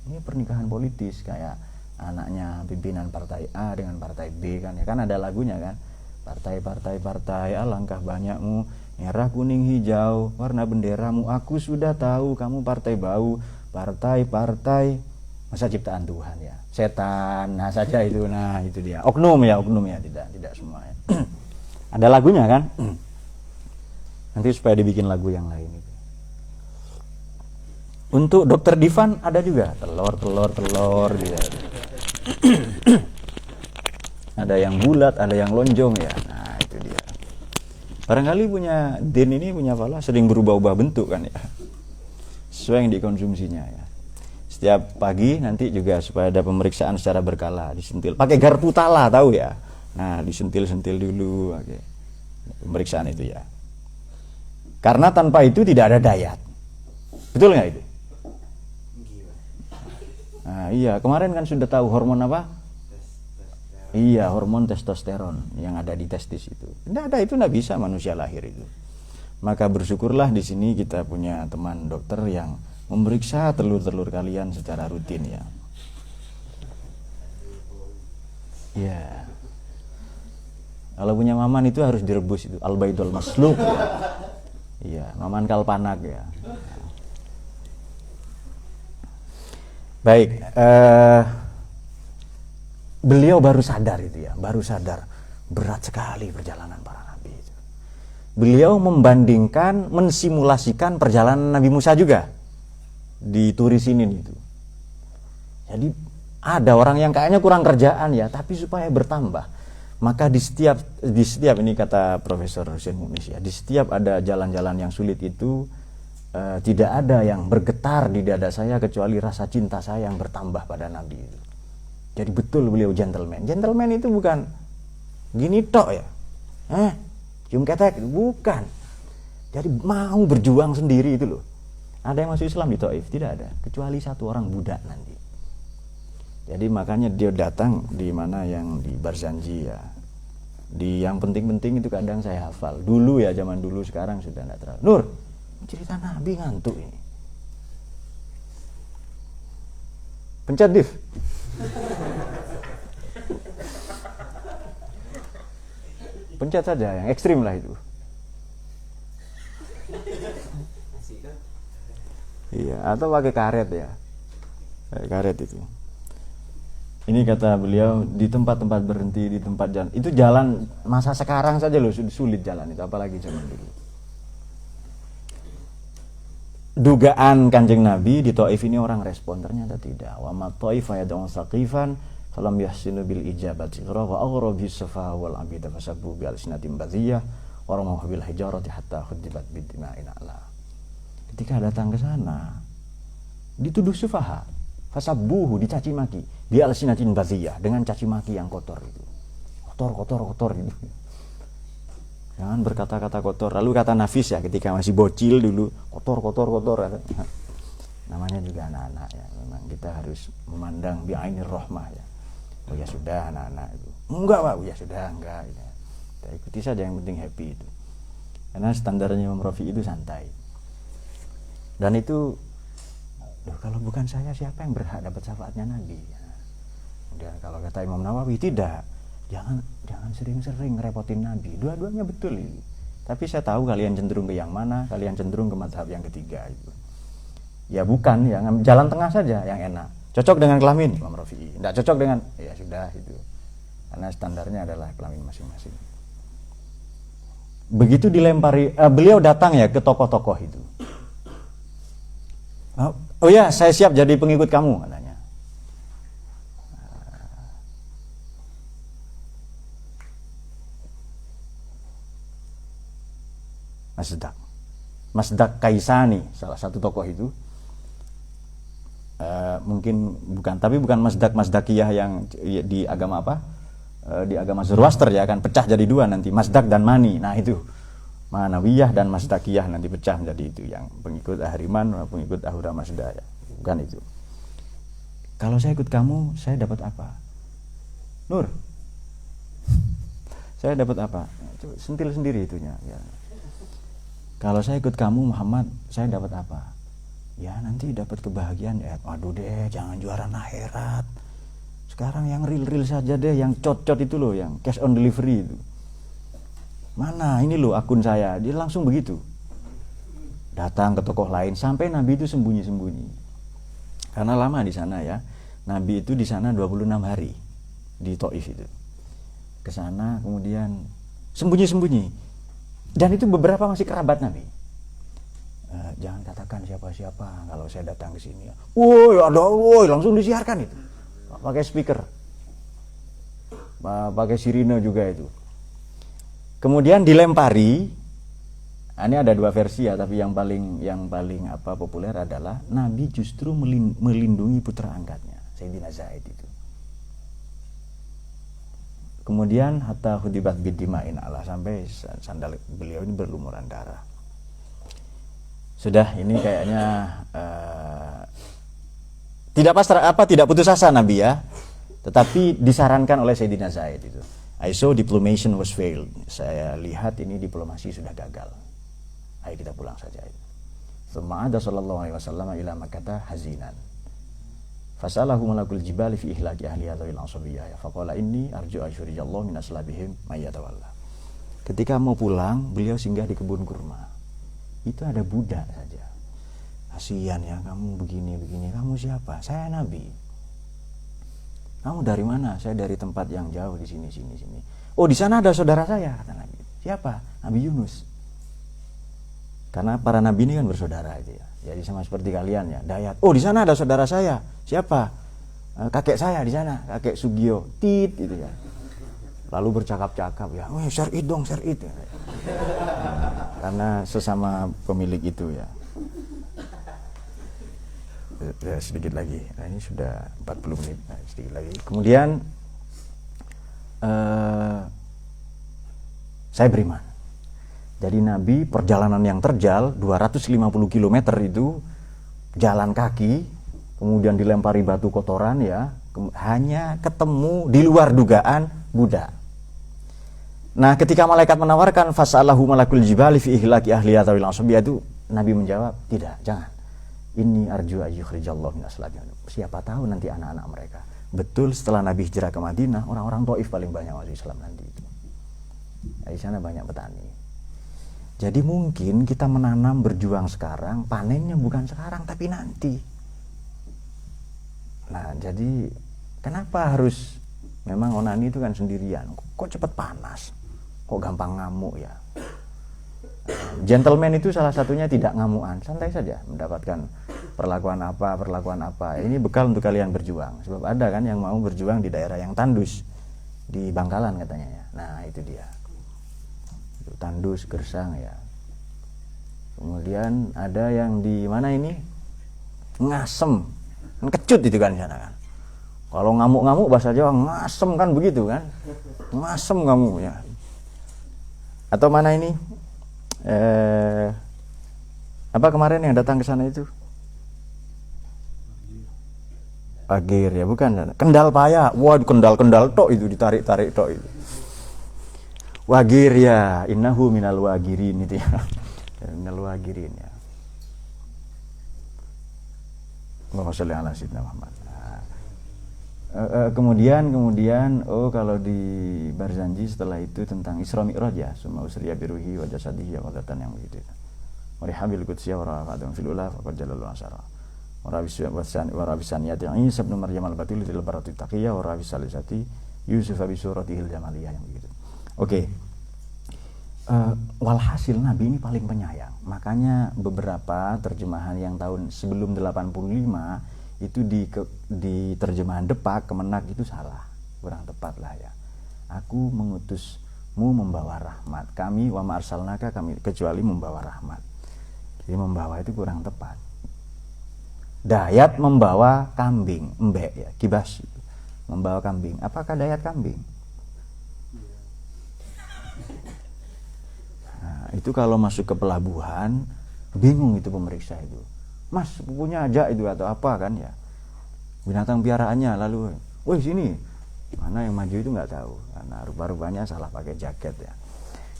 Ini pernikahan politis kayak anaknya pimpinan partai A dengan partai B kan ya, kan ada lagunya kan, partai alangkah banyakmu, merah kuning hijau warna benderamu, aku sudah tahu kamu partai bau, partai masa ciptaan Tuhan ya, setan, nah saja itu, nah itu dia oknum ya tidak semua ya. Ada lagunya kan. Nanti supaya dibikin lagu yang lain itu. Untuk Dokter Divan ada juga telur gitu. Ada yang bulat, ada yang lonjong ya. Nah, itu dia. Barangkali punya din ini, punya fala sering berubah-ubah bentuk kan ya, sesuai yang dikonsumsinya ya. Setiap pagi nanti juga supaya ada pemeriksaan secara berkala, disentil pakai garpu tala, tahu ya. Nah, disentil-sentil dulu, oke. Pemeriksaan itu ya. Karena tanpa itu tidak ada dayat. Betul nggak itu? Nah, iya, kemarin kan sudah tahu hormon apa? Iya, hormon testosteron yang ada di testis itu. Tidak ada, itu tidak bisa manusia lahir itu. Maka bersyukurlah di sini kita punya teman dokter yang memeriksa telur-telur kalian secara rutin ya. Iya. Kalau punya maman itu harus direbus itu, al-baidul masluk ya. Iya, maman kalpanak ya. Baik, beliau baru sadar itu ya, baru sadar berat sekali perjalanan para nabi itu. Beliau membandingkan, mensimulasikan perjalanan Nabi Musa juga di Turisinin itu. Jadi ada orang yang kayaknya kurang kerjaan ya, tapi supaya bertambah, maka di setiap ini kata Profesor Hussein Munis ya, di setiap ada jalan-jalan yang sulit itu tidak ada yang bergetar di dada saya kecuali rasa cinta saya yang bertambah pada Nabi itu. Jadi betul beliau gentleman. Gentleman itu bukan gini tok ya, cium ketek, bukan. Jadi mau berjuang sendiri itu loh. Ada yang masuk Islam di Taif? Tidak ada, kecuali satu orang budak nanti. Jadi makanya dia datang di mana yang di Barzanji ya. Di yang penting-penting itu kadang saya hafal. Dulu ya, zaman dulu, sekarang sudah tidak terlalu. Nur, cerita Nabi ngantuk ini. Pencet div. Pencet saja yang ekstrim lah itu. Iya, atau pakai karet ya. Pakai karet itu. Ini kata beliau, di tempat-tempat berhenti, di tempat jalan. Itu jalan masa sekarang saja loh sulit jalan itu, apalagi zaman dulu. Dugaan Kanjeng Nabi di Taif ini orang respon, ternyata tidak. Wa ma Taifa yad'un saqifan falam yahsinu bil ijabati wa aghrabi safa wal abida fasabbu bi alsinatim badhiyah wa ramahu bil hijarati hatta khudibat bid dima'in ala. Ketika datang ke sana dituduh sufaha, fasabbuhu, dicaci maki, bi alsinatin badhiyah, dengan caci maki yang kotor itu. Kotor gitu. Jangan berkata-kata kotor. Lalu kata Nafis ya, ketika masih bocil dulu, kotor. Namanya juga anak-anak ya. Memang kita harus memandang bi'ainir rahmah ya. Oh ya sudah anak-anak itu. Enggak Pak, ya sudah enggak. Ya. Kita ikuti saja, yang penting happy itu. Karena standarnya Imam Rafi itu santai. Dan itu, kalau bukan saya siapa yang berhak dapat syafaatnya Nabi? Ya. Kemudian kalau kata Imam Nawawi tidak. Jangan sering-sering ngerepotin Nabi. Dua-duanya betul ini. Tapi saya tahu kalian cenderung ke yang mana, kalian cenderung ke mazhab yang ketiga itu. Ya bukan, ya jalan tengah saja yang enak. Cocok dengan kelamin Imam Rafi'i, tidak cocok dengan, ya sudah itu. Karena standarnya adalah kelamin masing-masing. Begitu dilempari, beliau datang ya ke tokoh-tokoh itu. Oh ya, saya siap jadi pengikut kamu katanya. Masdak Kaisani, salah satu tokoh itu, mungkin bukan, tapi bukan Masdakiyah yang di agama apa, di agama Zoroaster ya, kan pecah jadi dua nanti, Masdak dan Mani. Nah itu Manawiyah dan Masdakiyah nanti pecah menjadi itu, yang pengikut Ahriman, pengikut Ahura Mazda ya. Bukan itu. Kalau saya ikut kamu, saya dapat apa? Nur, saya dapat apa? Sentil sendiri itunya ya. Kalau saya ikut kamu Muhammad, saya dapat apa? Ya nanti dapat kebahagiaan ya. Waduh deh, jangan juaran akhirat. Sekarang yang real saja deh, yang cot-cot itu loh, yang cash on delivery itu. Mana ini loh akun saya, dia langsung begitu. Datang ke tokoh lain, sampai Nabi itu sembunyi-sembunyi. Karena lama di sana ya. Nabi itu di sana 26 hari di Taif itu. Ke sana kemudian sembunyi-sembunyi. Dan itu beberapa masih kerabat Nabi. Jangan katakan siapa-siapa kalau saya datang ke sini. Woi, langsung disiarkan itu. Pakai speaker. Pakai sirine juga itu. Kemudian dilempari. Ini ada dua versi ya, tapi yang paling populer adalah Nabi justru melindungi putra angkatnya, Sayyidina Zaid itu. Kemudian hatta hudibat bidima'in Allah, sampai sandal beliau ini berlumuran darah. Sudah, ini kayaknya tidak putus asa Nabi ya, tetapi disarankan oleh Sayyidina Zaid itu. I saw diplomation was failed. Saya lihat ini diplomasi sudah gagal. Ayo kita pulang saja. Tsumma ada sallallahu alaihi wasallam ila Makkah hazinan. Fasalahu malakul jibali fi ihlaki ahliha dzawil asabiyah. Faqala inni arju asyurijallahu min aslabihim may yatawalla. Ketika mau pulang, beliau singgah di kebun kurma. Itu ada budak saja. Kasihan ya, kamu begini. Kamu siapa? Saya Nabi. Kamu dari mana? Saya dari tempat yang jauh di sini. Oh, di sana ada saudara saya, kata Nabi. Siapa? Nabi Yunus. Karena para nabi ini kan bersaudara itu ya. Jadi sama seperti kalian ya, Dayat. Oh, di sana ada saudara saya. Siapa? Kakek saya di sana, kakek Sugio. Tit gitu ya. Lalu bercakap-cakap ya. "Weh, syar'id dong, syar'id." Karena sesama pemilik itu ya. Sedikit lagi. Nah, ini sudah 40 menit. Nah, sedikit lagi. Kemudian saya beriman. Jadi Nabi perjalanan yang terjal 250 km itu jalan kaki, kemudian dilempari batu kotoran ya, hanya ketemu di luar dugaan budak. Nah, ketika malaikat menawarkan fasalahu malakul jibali fi ihlaki ahliha dzawil asabiyah, itu Nabi menjawab, "Tidak, jangan. Ini arju ayyukhrijallahu min aslabihim." Siapa tahu nanti anak-anak mereka. Betul, setelah Nabi hijrah ke Madinah, orang-orang Taif paling banyak masuk Islam nanti itu. Di sana banyak petani. Jadi mungkin kita menanam berjuang sekarang, panennya bukan sekarang tapi nanti. Nah, jadi kenapa harus memang onani itu kan sendirian? Kok cepat panas? Kok gampang ngamuk ya? Gentleman itu salah satunya tidak ngamuan, santai saja mendapatkan perlakuan apa. Ini bekal untuk kalian berjuang. Sebab ada kan yang mau berjuang di daerah yang tandus, di Bangkalan katanya ya. Nah, itu dia. Tandus, Gersang ya. Kemudian ada yang di mana ini? Ngasem. Kan kecut itu kan di sana kan. Kalau ngamuk-ngamuk bahasa Jawa ngasem kan begitu kan. Ngasem ngamuknya. Atau mana ini? Apa kemarin yang datang ke sana itu? Agir ya, bukan. Kendal paya. Waduh, kendal tok itu ditarik-tarik tok itu. Wagir ya, innahu minal wagirin itu ya. Minal wagirin ya. Allahumma sholli ala sayyidina Muhammad. Kemudian kalau di Barzanji setelah itu tentang Isra Mi'raj ya, summa usriya biruhi wa jasadihi wa qadatan yang begitu. Wa rihabil qudsiyya wa rafa'atun fil ula faqad jalal asara. Wa rabisaniyati Isa ibn Maryam al-batil til barati taqiyya wa rabisalisati Yusuf bi suratihil jamaliyah yang begitu. Oke. Walhasil Nabi ini paling penyayang. Makanya beberapa terjemahan yang tahun sebelum 85 itu di terjemahan Depak Kemenak itu salah, kurang tepat lah ya. Aku mengutusmu membawa rahmat. Kami wa ma arsalnaka kami kecuali membawa rahmat. Jadi membawa itu kurang tepat. Dayat membawa kambing, embek ya, kibas. Membawa kambing. Apakah Dayat kambing? Nah, itu kalau masuk ke pelabuhan bingung itu pemeriksa itu. Mas, punya aja itu atau apa kan ya, binatang piaraannya. Lalu, woi sini, mana yang maju itu nggak tahu karena rupa-rupanya salah pakai jaket ya.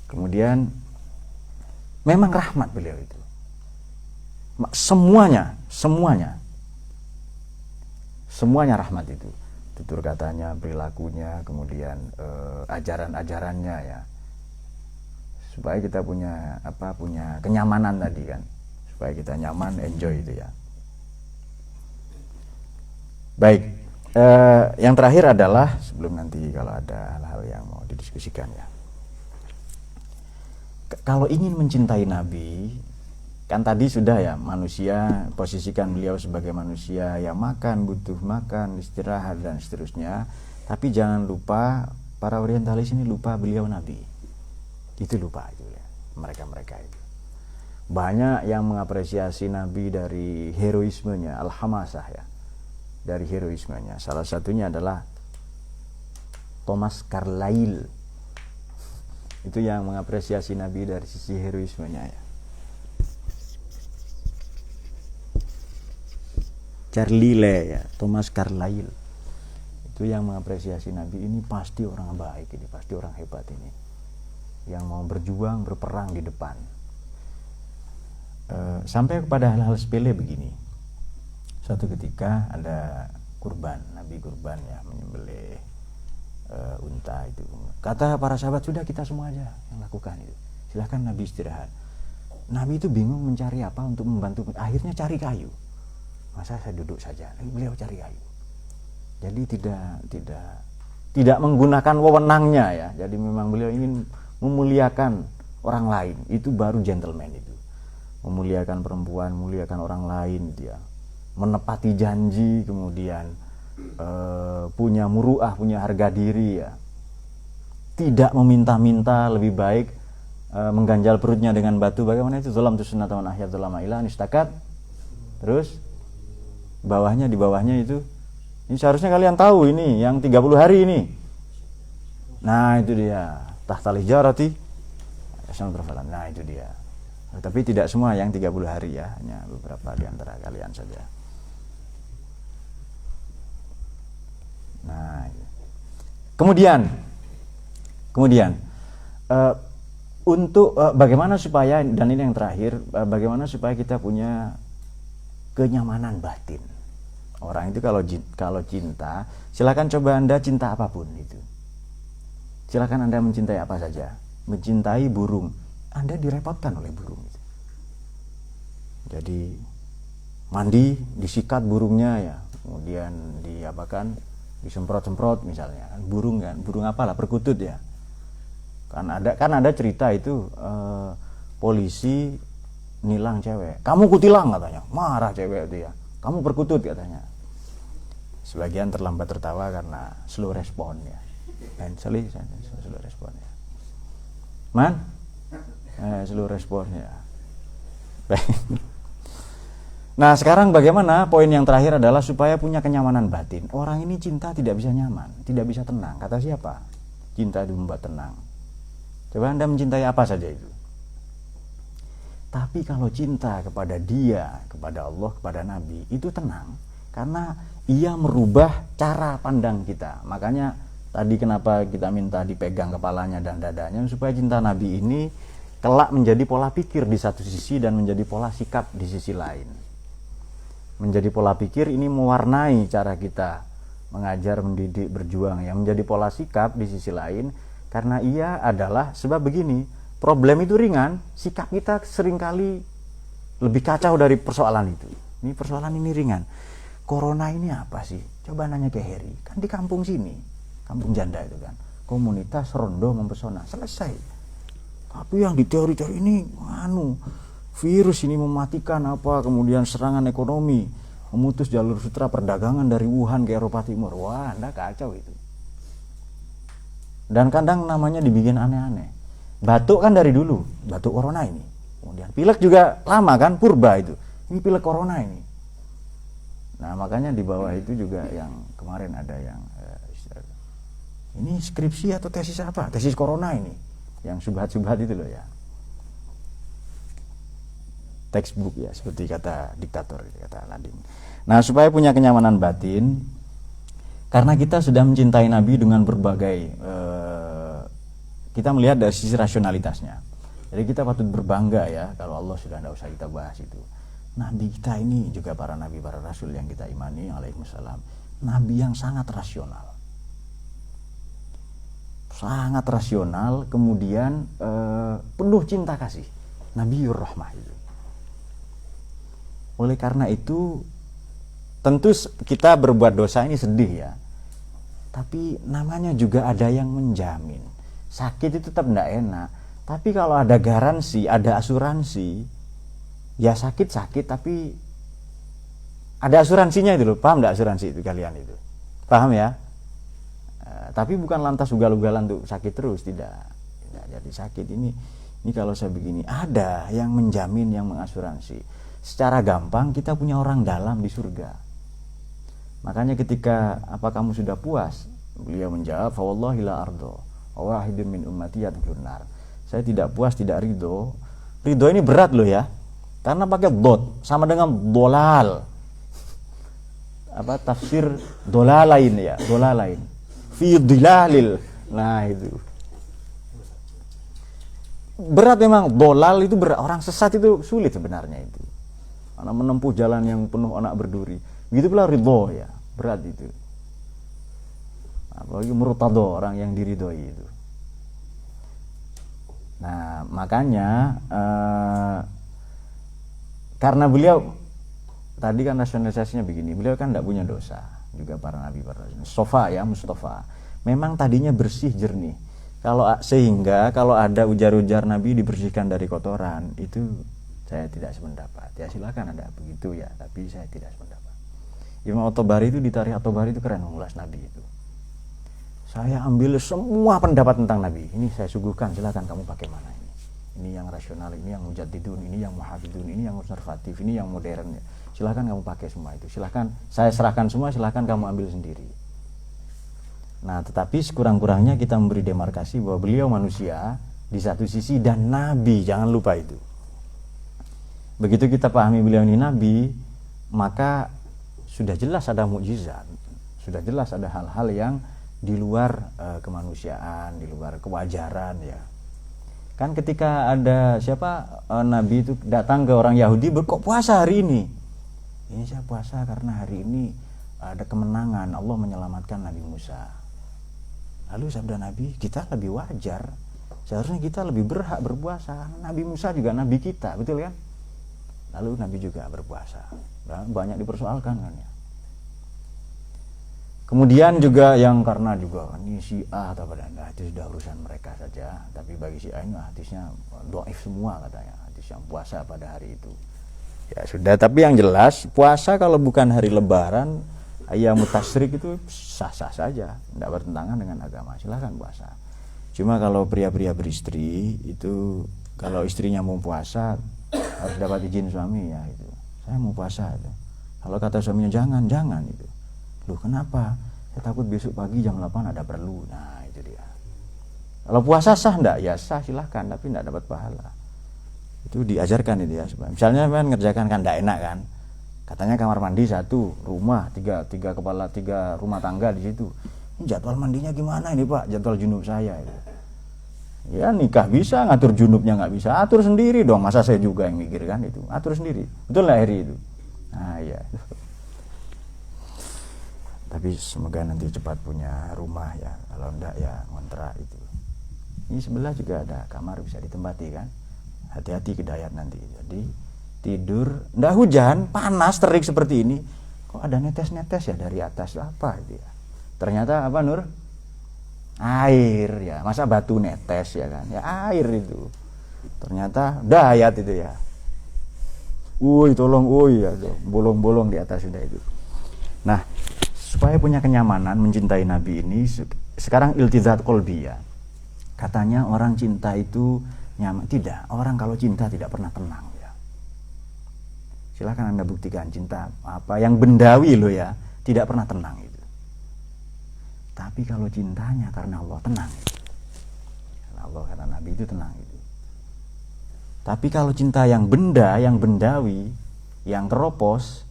Kemudian memang rahmat beliau itu, semuanya rahmat itu, tutur katanya, perilakunya, kemudian ajaran-ajarannya ya, supaya kita punya kenyamanan tadi kan. Supaya kita nyaman, enjoy itu ya. Baik, yang terakhir adalah sebelum nanti kalau ada hal-hal yang mau didiskusikan ya. Kalau ingin mencintai Nabi, kan tadi sudah ya, manusia posisikan beliau sebagai manusia yang makan, butuh makan, istirahat dan seterusnya. Tapi jangan lupa, para orientalis ini lupa beliau Nabi. Itu lupa itu ya, mereka-mereka itu. Banyak yang mengapresiasi Nabi dari heroismenya, al-hamasah ya, dari heroismenya. Salah satunya adalah Thomas Carlyle. Itu yang mengapresiasi Nabi dari sisi heroismenya ya. Carlyle ya, Thomas Carlyle. Itu yang mengapresiasi Nabi, ini pasti orang baik, ini pasti orang hebat ini, yang mau berjuang, berperang di depan. Sampai kepada hal-hal sepele begini. Suatu ketika ada kurban, Nabi kurban ya, menyembelih unta itu. Kata para sahabat, sudah kita semua aja yang lakukan itu. Silahkan Nabi istirahat. Nabi itu bingung mencari apa untuk membantu. Akhirnya cari kayu. Masa saya duduk saja? Beliau cari kayu. Jadi tidak menggunakan wewenangnya ya. Jadi memang beliau ingin memuliakan orang lain. Itu baru gentleman itu. Memuliakan perempuan, memuliakan orang lain dia. Menepati janji, kemudian punya muruah, punya harga diri ya. Tidak meminta-minta, lebih baik mengganjal perutnya dengan batu. Bagaimana itu? Zalam tu sunnah man ahya dzalama ila nistakat. Terus bawahnya, di bawahnya itu, ini seharusnya kalian tahu ini yang 30 hari ini. Nah, itu dia. Tahtal hijarati. Nah, itu dia. Tapi tidak semua yang 30 hari ya, hanya beberapa di antara kalian saja. Nah, kemudian untuk bagaimana supaya, dan ini yang terakhir, bagaimana supaya kita punya kenyamanan batin. Orang itu kalau cinta, silakan coba Anda cinta apapun itu. Silakan Anda mencintai apa saja. Mencintai burung, Anda direpotkan oleh burung itu. Jadi mandi, disikat burungnya ya, kemudian diapakan, disemprot-semprot misalnya. Burung apalah, perkutut ya. Kan ada cerita itu polisi nilang cewek. Kamu kutilang katanya. Marah cewek itu ya. Kamu perkutut katanya. Sebagian terlambat tertawa karena slow respon ya. Dan slow respon ya. Slow respon ya. Nah, sekarang bagaimana? Poin yang terakhir adalah supaya punya kenyamanan batin. Orang ini cinta tidak bisa nyaman, tidak bisa tenang. Kata siapa? Cinta itu membuat tenang. Coba Anda mencintai apa saja itu. Tapi kalau cinta kepada dia, kepada Allah, kepada Nabi, itu tenang. Karena ia merubah cara pandang kita. Makanya tadi kenapa kita minta dipegang kepalanya dan dadanya, supaya cinta Nabi ini kelak menjadi pola pikir di satu sisi dan menjadi pola sikap di sisi lain. Menjadi pola pikir ini mewarnai cara kita mengajar, mendidik, berjuang. Yang menjadi pola sikap di sisi lain, karena ia adalah, sebab begini, problem itu ringan, sikap kita seringkali lebih kacau dari persoalan itu. Ini persoalan ini ringan. Corona ini apa sih? Coba nanya ke Heri, kan di kampung sini, kampung janda itu kan, komunitas rondo mempesona, selesai. Tapi yang di teori-teori ini, virus ini mematikan apa, kemudian serangan ekonomi, memutus jalur sutra perdagangan dari Wuhan ke Eropa Timur. Wah, Anda kacau itu. Dan kadang namanya dibikin aneh-aneh. Batuk kan dari dulu, batuk corona ini. Kemudian pilek juga lama kan, purba itu. Ini pilek corona ini. Nah, makanya di bawah itu juga yang kemarin ada yang ini skripsi atau tesis apa? Tesis corona ini. Yang subhat-subhat itu loh ya. Textbook ya, seperti kata diktator, kata Aladin. Nah, supaya punya kenyamanan batin, karena kita sudah mencintai Nabi dengan berbagai kita melihat dari sisi rasionalitasnya. Jadi kita patut berbangga ya, kalau Allah sudah tidak usah kita bahas itu. Nabi kita ini juga para nabi, para rasul yang kita imani alaihissalam, nabi yang sangat rasional. Sangat rasional, kemudian penuh cinta kasih. Nabiur Rahmah itu. Oleh karena itu, tentu kita berbuat dosa ini sedih ya. Tapi namanya juga ada yang menjamin. Sakit itu tetap tidak enak. Tapi kalau ada garansi, ada asuransi, ya sakit tapi ada asuransinya itu loh. Paham tidak asuransi itu kalian itu? Paham ya? Tapi bukan lantas ugal-ugalan untuk sakit terus, tidak. Nah, jadi sakit ini kalau saya begini, ada yang menjamin, yang mengasuransi. Secara gampang kita punya orang dalam di surga. Makanya ketika apa kamu sudah puas? Beliau menjawab, fa wallahi la ardo wa wahidun min ummati yadkhulun nar. Saya tidak puas, tidak ridho. Ridho ini berat loh ya. Karena pakai dot sama dengan dolal. Apa tafsir dolalain ya, dolalain. Fi dilalil. Nah, itu. Berat memang, dolal itu berat. Orang sesat itu sulit sebenarnya itu. Karena menempuh jalan yang penuh anak berduri. Begitu pula ridho ya, berat itu. Apalagi murtado, orang yang diridhoi itu. Nah, makanya karena beliau tadi kan rasionalisasinya begini, beliau kan tidak punya dosa, juga para nabi, para rasul. Mustafa ya, Mustafa. Memang tadinya bersih jernih. Sehingga kalau ada ujar-ujar nabi dibersihkan dari kotoran, itu saya tidak sependapat. Ya silakan ada begitu ya, tapi saya tidak sependapat. Imam At-Tabari itu di Tarikh At-Tabari itu keren mengulas nabi itu. Saya ambil semua pendapat tentang nabi. Ini saya suguhkan, silakan kamu pakai mana ini. Ini yang rasional, ini yang mujaddidun, ini yang muhafidun, ini yang konservatif, ini yang modern. Silakan kamu pakai semua itu. Silakan saya serahkan semua, silakan kamu ambil sendiri. Nah, tetapi sekurang-kurangnya kita memberi demarkasi bahwa beliau manusia di satu sisi dan nabi, jangan lupa itu. Begitu kita pahami beliau ini nabi, maka sudah jelas ada mukjizat, sudah jelas ada hal-hal yang di luar kemanusiaan, di luar kewajaran ya. Kan ketika ada nabi itu datang ke orang Yahudi, kok puasa hari ini? Ini saya puasa karena hari ini ada kemenangan, Allah menyelamatkan Nabi Musa. Lalu sabda Nabi, kita lebih wajar, seharusnya kita lebih berhak berpuasa. Nabi Musa juga nabi kita, betul kan? Lalu Nabi juga berpuasa. Banyak dipersoalkan kan ya. Kemudian juga yang karena juga ini Syiah atau apa, nah, itu sudah urusan mereka saja. Tapi bagi Syiah ini hadisnya dhaif semua katanya, hadis yang puasa pada hari itu. Ya sudah, tapi yang jelas puasa kalau bukan hari Lebaran, Ayyamut Tasyrik itu sah-sah saja, tidak bertentangan dengan agama. Silakan puasa. Cuma kalau pria-pria beristri itu, kalau istrinya mau puasa harus dapat izin suami ya itu. Saya mau puasa itu. Kalau kata suaminya jangan itu. Loh kenapa? Saya takut besok pagi jam 8 ada perlu. Nah itu dia. Kalau puasa sah enggak? Ya sah, silahkan, tapi enggak dapat pahala. Itu diajarkan itu ya. Misalnya kan ngerjakan kan enggak enak kan. Katanya kamar mandi satu, rumah tiga kepala, 3 rumah tangga di situ. Ini jadwal mandinya gimana ini Pak? Jadwal junub saya itu. Ya nikah bisa, ngatur junubnya nggak bisa, atur sendiri dong. Masa saya juga yang mikir kan itu, atur sendiri. Betul lah Heri itu. Nah ya. Tapi semoga nanti cepat punya rumah ya. Kalau enggak ya ngontrak itu. Ini sebelah juga ada kamar bisa ditempati kan. Hati-hati ke Dayat nanti. Jadi tidur, enggak hujan, panas, terik seperti ini. Kok ada netes-netes ya dari atas, apa itu ya? Ternyata apa Nur? Air ya. Masa batu netes ya kan? Ya air itu. Ternyata Dayat itu ya. Woi tolong, woi ya, bolong-bolong di atas sudah itu. Nah, supaya punya kenyamanan mencintai Nabi ini, sekarang iltizat qalbi ya. Katanya orang cinta itu nyaman. Tidak, orang kalau cinta tidak pernah tenang ya. Silakan Anda buktikan cinta apa yang bendawi loh ya, tidak pernah tenang itu. Tapi kalau cintanya karena Allah tenang. Karena Allah, karena Nabi itu tenang itu. Tapi kalau cinta yang benda, yang bendawi, yang keropos,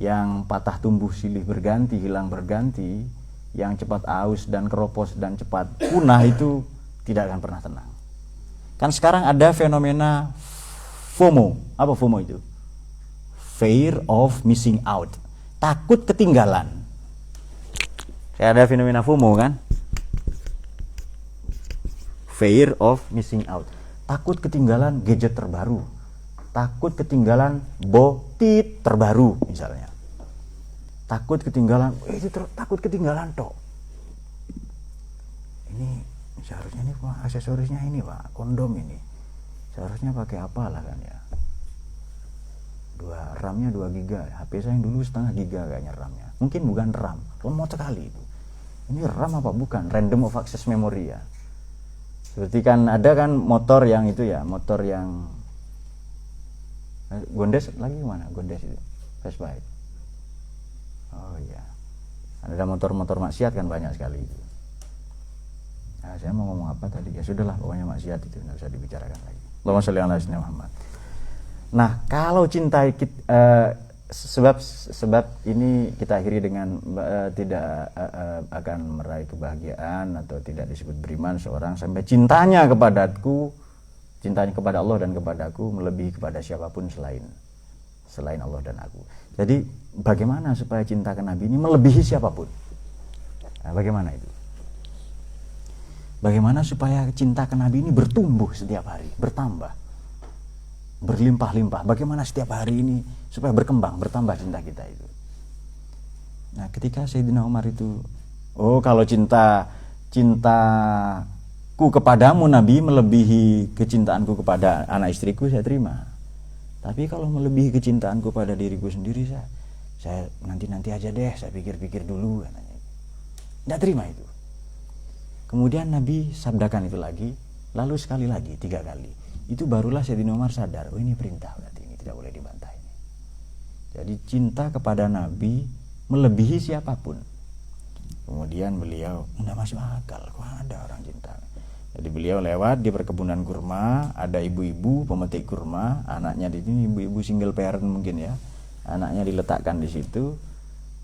yang patah tumbuh silih berganti, hilang berganti, yang cepat aus dan keropos dan cepat punah, itu tidak akan pernah tenang. Kan sekarang ada fenomena FOMO. Apa FOMO itu? Fear of missing out. Takut ketinggalan. Kayak ada fenomena FOMO kan? Fear of missing out. Takut ketinggalan gadget terbaru. Takut ketinggalan botit terbaru misalnya. Takut ketinggalan, takut ketinggalan toh. Ini seharusnya ini Pak, aksesorisnya ini Pak, kondom ini. Seharusnya pakai apalah kan ya. RAM-nya 2 giga. HP saya yang dulu setengah giga kayaknya RAM-nya. Mungkin bukan RAM, lemot sekali itu. Ini RAM apa bukan? Random of access memory ya. Seperti kan ada kan motor yang itu ya, motor yang Gondes lagi mana? Gondes itu Vespa itu. Oh iya, ada motor-motor maksiat kan banyak sekali itu. Nah, saya mau ngomong apa tadi? Ya sudahlah, pokoknya maksiat itu nggak usah dibicarakan lagi. Allahumma sholli ala sayyidina Muhammad. Nah, kalau cinta sebab ini kita akhiri dengan tidak akan meraih kebahagiaan atau tidak disebut beriman seorang sampai cintanya kepadaku, cintanya kepada Allah dan kepadaku melebihi kepada siapapun selain Allah dan aku. Jadi bagaimana supaya cinta ke Nabi ini melebihi siapapun? Nah, bagaimana itu? Bagaimana supaya cinta ke Nabi ini bertumbuh setiap hari, bertambah, berlimpah-limpah? Bagaimana setiap hari ini supaya berkembang, bertambah cinta kita itu? Nah, ketika Sayyidina Umar itu, kalau cintaku kepadamu Nabi melebihi kecintaanku kepada anak istriku, saya terima. Tapi kalau melebihi kecintaanku pada diriku sendiri, saya nanti aja deh, saya pikir-pikir dulu, katanya. Tidak terima itu. Kemudian Nabi sabdakan itu lagi, lalu sekali lagi, 3 kali. Itu barulah Sayyidina Umar sadar, ini perintah berarti, ini tidak boleh dibantah ini. Jadi cinta kepada Nabi melebihi siapapun. Kemudian beliau, tidak masuk akal, kok ada orang cinta. Jadi beliau lewat di perkebunan kurma, ada ibu-ibu pemetik kurma, anaknya di sini ibu-ibu single parent mungkin ya, anaknya diletakkan di situ.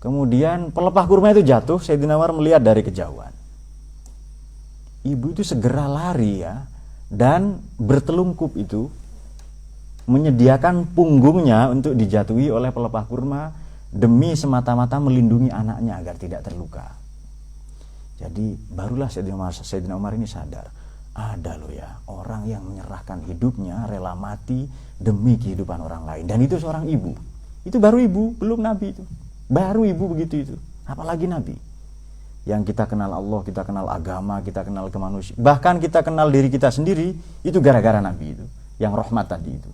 Kemudian pelepah kurma itu jatuh, Sayyidina Umar melihat dari kejauhan. Ibu itu segera lari ya, dan bertelungkup itu menyediakan punggungnya untuk dijatuhi oleh pelepah kurma demi semata-mata melindungi anaknya agar tidak terluka. Jadi barulah Sayyidina Umar ini sadar, ada loh ya orang yang menyerahkan hidupnya, rela mati demi kehidupan orang lain, dan itu seorang ibu. Itu baru ibu, belum Nabi itu. Baru ibu begitu itu, apalagi Nabi. Yang kita kenal Allah, kita kenal agama, kita kenal kemanusiaan, bahkan kita kenal diri kita sendiri, itu gara-gara Nabi itu, yang rahmat tadi itu.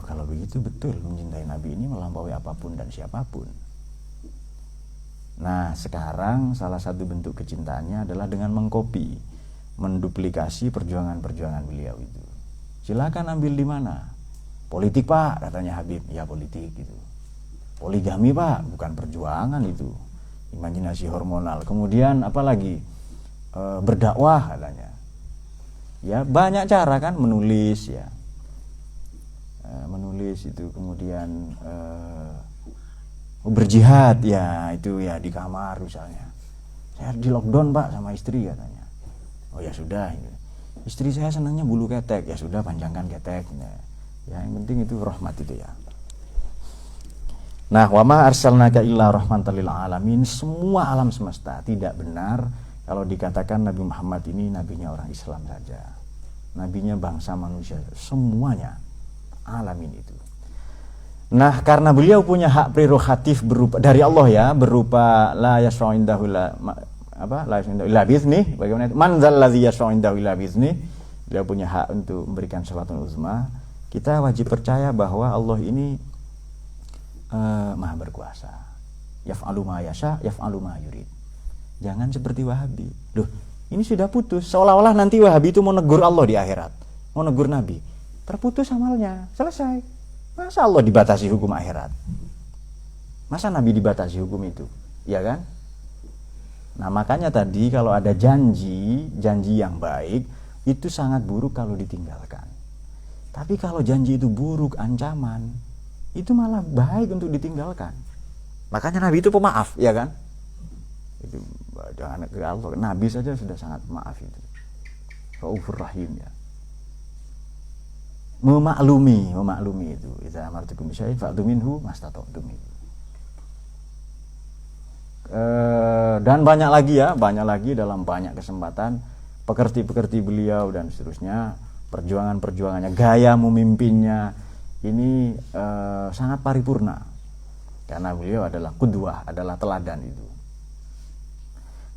Kalau begitu betul, mencintai Nabi ini melampaui apapun dan siapapun. Nah, sekarang salah satu bentuk kecintaannya adalah dengan mengkopi, menduplikasi perjuangan-perjuangan beliau itu. Silakan ambil di mana? Politik Pak, katanya Habib. Ya politik gitu. Poligami Pak, bukan perjuangan itu. Imajinasi hormonal. Kemudian apalagi berdakwah katanya. Ya banyak cara kan, menulis ya, menulis itu, kemudian berjihad ya, itu ya di kamar misalnya. Saya di lockdown Pak sama istri katanya. Oh ya sudah, istri saya senangnya bulu ketek, ya sudah panjangkan keteknya. Ya yang penting itu rahmat itu ya. Nah, wa ma arsalnaka illa rahmatan lil alamin, semua alam semesta. Tidak benar kalau dikatakan Nabi Muhammad ini nabinya orang Islam saja. Nabinya bangsa manusia, semuanya alamin itu. Nah, karena beliau punya hak prerogatif berupa dari Allah ya, berupa la yasra'u indahu la yasra'u illa bi'izni, bagaimana itu? Man dzal ladzi yasra'u indahu illa bi'izni. Beliau punya hak untuk memberikan syafaatul uzma. Kita wajib percaya bahwa Allah ini Maha berkuasa. Yaf'alu ma yasha, yaf'alu ma yurid. Jangan seperti Wahabi. Loh, ini sudah putus. Seolah-olah nanti Wahabi itu mau negur Allah di akhirat, mau negur Nabi. Terputus amalnya, selesai. Masa Allah dibatasi hukum akhirat? Masa Nabi dibatasi hukum itu? Ya kan? Nah, makanya tadi kalau ada janji yang baik itu sangat buruk kalau ditinggalkan. Tapi kalau janji itu buruk, ancaman, itu malah baik untuk ditinggalkan. Makanya Nabi itu pemaaf, ya kan? Itu jangan ke Allah, Nabi saja sudah sangat maaf itu. Raufur Rahim ya. Memaklumi itu. Idza amartukum bisyai'in fa'tu minhu mastata'tum. Dan banyak lagi dalam banyak kesempatan pekerti beliau dan seterusnya, perjuangannya, gaya memimpinnya ini sangat paripurna karena beliau adalah qudwah, adalah teladan itu.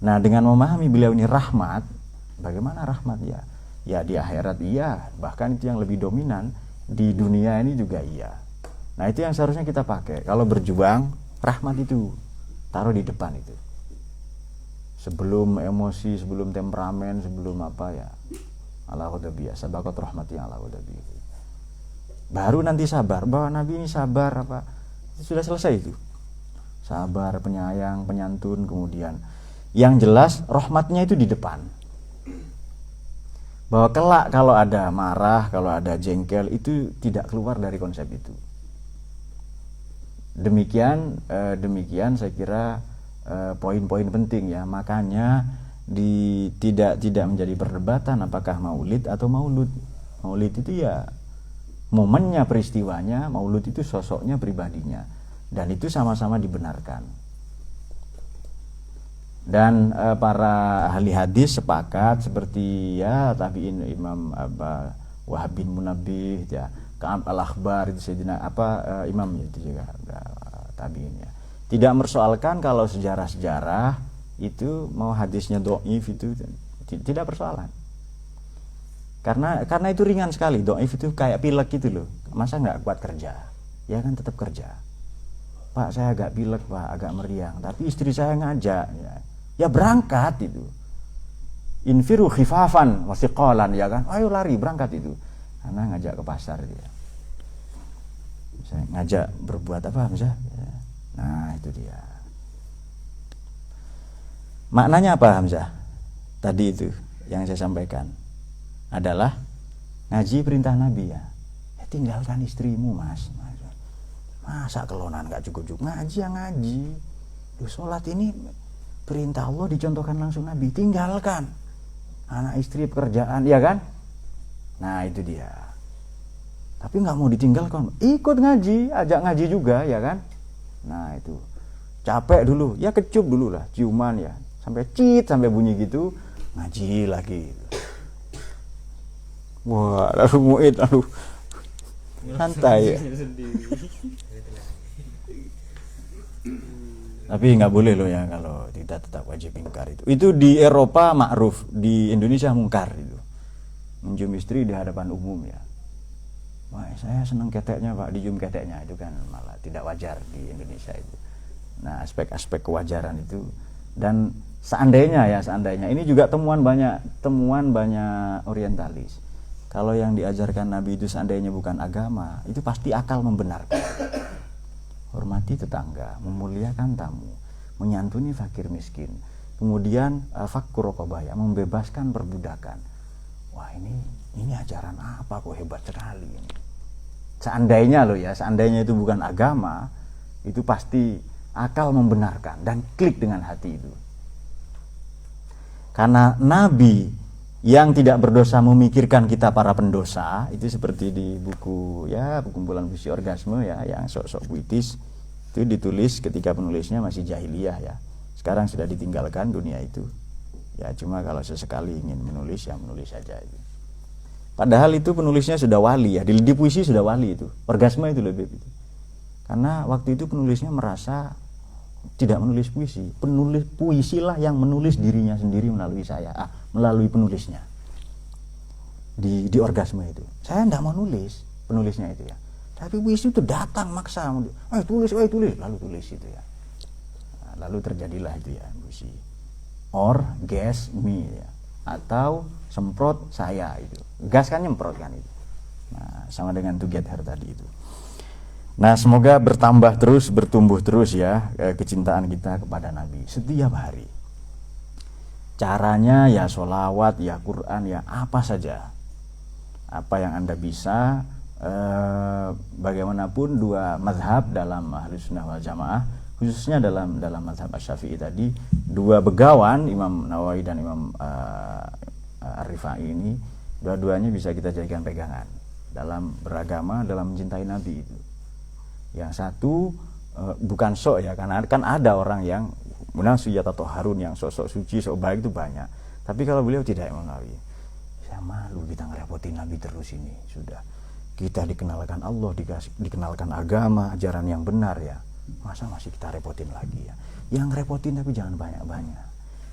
Nah, dengan memahami beliau ini rahmat, bagaimana rahmat ya? Ya di akhirat iya, bahkan itu yang lebih dominan, di dunia ini juga iya. Nah, itu yang seharusnya kita pakai. Kalau berjuang, rahmat itu taruh di depan itu. sebelum emosi, sebelum temperamen, sebelum apa ya, ala ghadabi, sabaqat rahmati ala ghadabi. Baru nanti sabar, bahwa Nabi ini sabar apa, sudah selesai itu. Sabar, penyayang, penyantun, kemudian yang jelas rahmatnya itu di depan. Bahwa kelak kalau ada marah, kalau ada jengkel, itu tidak keluar dari konsep itu. Demikian saya kira poin-poin penting ya. Makanya tidak menjadi perdebatan apakah maulid atau maulud. Maulid itu ya momennya, peristiwanya, maulud itu sosoknya, pribadinya, dan itu sama-sama dibenarkan. Dan para ahli hadis sepakat seperti ya tabiin Imam Wahab bin Munabbih ya, Ka'ab al-Akhbar itu Sayyidina imam itu juga tabiin ya. Tidak mempersoalkan kalau sejarah-sejarah itu mau hadisnya dhaif itu tidak persoalan. Karena itu ringan sekali. Dhaif itu kayak pilek gitu loh. Masa nggak kuat kerja? Ya kan tetap kerja. Pak, saya agak pilek, Pak, agak meriang, tapi istri saya ngajak ya berangkat itu. Infiru khifafan wa thiqalan, ya kan? Ayo lari berangkat itu. Karena ngajak ke pasar dia. Saya ngajak berbuat apa misalnya? Nah, itu dia. Maknanya apa Hamzah? Tadi itu yang saya sampaikan adalah ngaji perintah Nabi ya. Tinggalkan istrimu, Mas. Masa kelonan gak cukup-cukup, ngaji ya ngaji. Sholat ini perintah Allah dicontohkan langsung Nabi, tinggalkan anak istri pekerjaan, ya kan? Nah itu dia. Tapi nggak mau ditinggalkan, ikut ngaji, ajak ngaji juga, ya kan? Nah itu capek dulu, ya kecup dulu lah, ciuman ya, sampai sampai bunyi gitu, ngaji lagi. Wah, lalu muid, aduh santai ya. Tapi nggak boleh loh ya kalau tidak tetap wajib ingkar itu. Itu di Eropa ma'ruf, di Indonesia mungkar itu. Menjum istri di hadapan umum ya. Wah, saya senang keteknya Pak, dijum keteknya, itu kan malah tidak wajar di Indonesia itu. Nah, aspek-aspek kewajaran itu. Dan seandainya ini juga temuan banyak orientalis. Kalau yang diajarkan Nabi itu seandainya bukan agama, itu pasti akal membenarkan. Hormati tetangga, memuliakan tamu, menyantuni fakir miskin, kemudian fakkur raqabah, membebaskan perbudakan. Wah, ini ajaran apa kok hebat sekali ini. Seandainya itu bukan agama, itu pasti akal membenarkan dan klik dengan hati itu. Karena Nabi yang tidak berdosa memikirkan kita para pendosa, itu seperti di buku kumpulan puisi orgasme ya, yang sok-sok puitis itu ditulis ketika penulisnya masih jahiliyah ya. Sekarang sudah ditinggalkan dunia itu. Ya cuma kalau sesekali ingin menulis ya menulis saja itu. Padahal itu penulisnya sudah wali ya, di puisi sudah wali itu. Orgasme itu lebih itu. Karena waktu itu penulisnya merasa tidak menulis puisi, penulis puisilah yang menulis dirinya sendiri melalui melalui penulisnya di orgasme itu. Saya tidak mau nulis penulisnya itu ya, tapi puisi itu datang maksa, tulis lalu tulis itu ya. Nah, lalu terjadilah itu ya puisi orgasme ya, atau semprot saya itu, gas kan nyemprot kan itu. Nah, sama dengan to get her tadi itu. Nah, semoga bertambah terus, bertumbuh terus ya kecintaan kita kepada Nabi setiap hari. Caranya ya sholawat, ya Quran, ya apa saja. Apa yang Anda bisa, bagaimanapun dua mazhab dalam Ahlus Sunnah wal Jamaah, khususnya dalam mazhab Asy-Syafi'i tadi, dua begawan Imam Nawawi dan Imam Ar-Rifai ini, dua-duanya bisa kita jadikan pegangan dalam beragama, dalam mencintai Nabi itu. Yang satu bukan sok ya, karena kan ada orang yang munasiyat atau harun yang sok suci, sok baik itu banyak. Tapi kalau beliau tidak, Imam Nawawi, saya malu kita ngerepotin Nabi terus ini. Sudah kita dikenalkan Allah, dikenalkan agama, ajaran yang benar ya. Masa masih kita repotin lagi ya? Yang repotin tapi jangan banyak-banyak.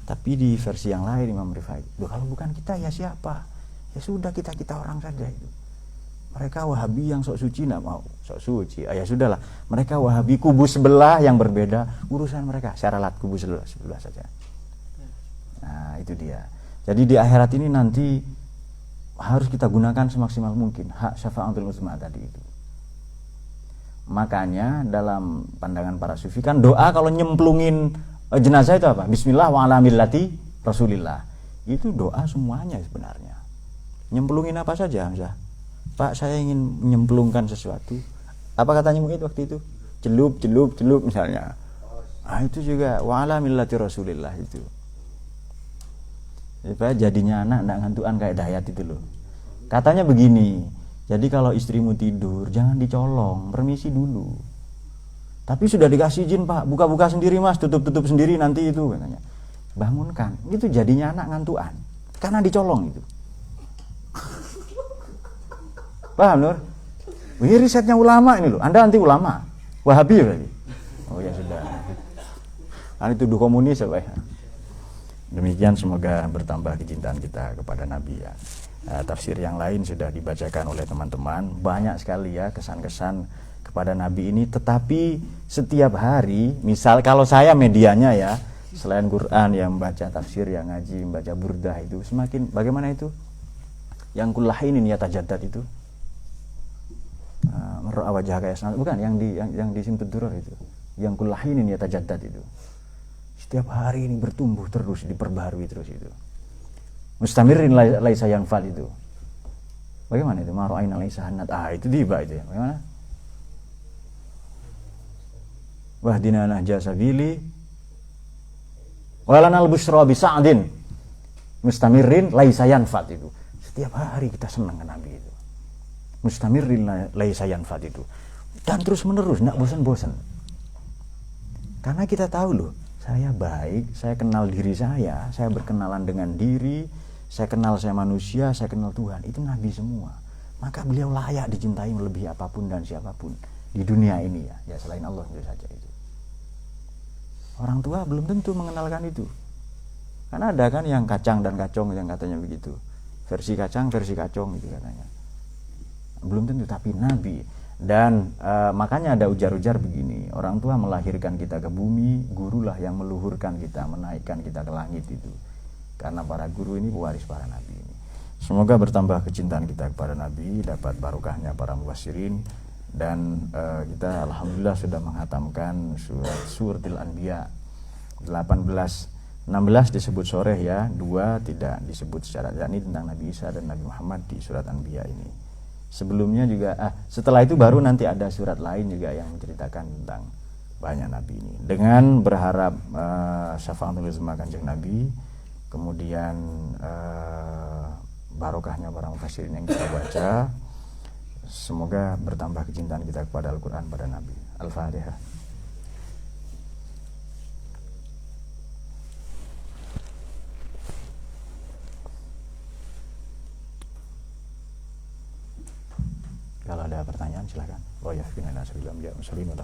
Tapi di versi yang lain Imam Rifai, kalau bukan kita ya siapa? Ya sudah kita orang saja itu. Mereka Wahabi yang sok suci tidak mau sok suci, ya sudahlah. Mereka Wahabi kubu sebelah yang berbeda, urusan mereka. Saya ralat kubu sebelah saja. itu dia. Jadi di akhirat ini nanti harus kita gunakan semaksimal mungkin hak syafaatul uzma tadi itu. Makanya dalam pandangan para sufi kan doa kalau nyemplungin jenazah itu apa? Bismillah wa ala millati Rasulillah. Itu doa semuanya sebenarnya. Nyemplungin apa saja, Hamzah? Pak, saya ingin menyemplungkan sesuatu. Apa katanya Mu'id waktu itu? Celup misalnya. Itu juga wa ala millati Rasulillah itu. Jadinya anak enggak ngantuan kayak Dayat itu loh. Katanya begini, jadi kalau istrimu tidur jangan dicolong, permisi dulu. Tapi sudah dikasih izin, Pak, buka-buka sendiri Mas, tutup-tutup sendiri nanti itu katanya. Bangunkan. Itu jadinya anak ngantuan karena dicolong itu. Paham, Nur? Ini risetnya ulama ini loh. Anda anti ulama. Wahabi berarti. Oh ya sudah. Anda tuduh komunis apa ya? Demikian, semoga bertambah kecintaan kita kepada Nabi ya. Tafsir yang lain sudah dibacakan oleh teman-teman. Banyak sekali ya kesan-kesan kepada Nabi ini. Tetapi setiap hari, misal kalau saya medianya ya, selain Quran yang membaca tafsir, yang ngaji, membaca burdah itu, semakin bagaimana itu? Yang kullahinin ya tajaddad itu. Mer'a wajhaka ya, bukan yang di Simtud Duror itu. Yang kullahinin ya tajaddad itu. Setiap hari ini bertumbuh terus, diperbaharui terus itu. Mustamirin laisa yanfad itu. Bagaimana itu? Mara'aina laisa hanat. Itu tiba itu ya. Bagaimana? Wahdina nahja sabili walanal busyra bi sa'din. Mustamirin laisa yanfad itu. Setiap hari kita senang ke Nabi itu. Mustamirin laisa yanfad itu. Dan terus menerus, enggak bosan-bosan. Karena kita tahu loh, saya baik, saya kenal diri saya berkenalan dengan diri, saya kenal saya manusia, saya kenal Tuhan. Itu Nabi semua. Maka beliau layak dicintai melebihi apapun dan siapapun di dunia ini ya. Ya selain Allah itu saja itu. Orang tua belum tentu mengenalkan itu. Karena ada kan yang kacang dan kacong yang katanya begitu. Versi kacang, versi kacong itu katanya. Belum tentu, tapi Nabi. Dan makanya ada ujar-ujar begini, orang tua melahirkan kita ke bumi, gurulah yang meluhurkan kita, menaikkan kita ke langit itu. Karena para guru ini pewaris para nabi ini. Semoga bertambah kecintaan kita kepada Nabi, dapat barokahnya para mufassirin, dan kita alhamdulillah sudah menghatamkan suratul Anbiya 18, 16 disebut sore ya, 2 tidak disebut secara, yakni tentang Nabi Isa dan Nabi Muhammad di surat Anbiya ini. Sebelumnya juga setelah itu baru nanti ada surat lain juga yang menceritakan tentang banyak nabi ini. Dengan berharap syafaatul uzma Kanjeng Nabi, kemudian barokahnya para mufassirin yang kita baca, semoga bertambah kecintaan kita kepada Al-Qur'an, pada Nabi. Al-Fatihah. Kalau ada pertanyaan silakan. Oh ya, binana sabilam ya muslim wa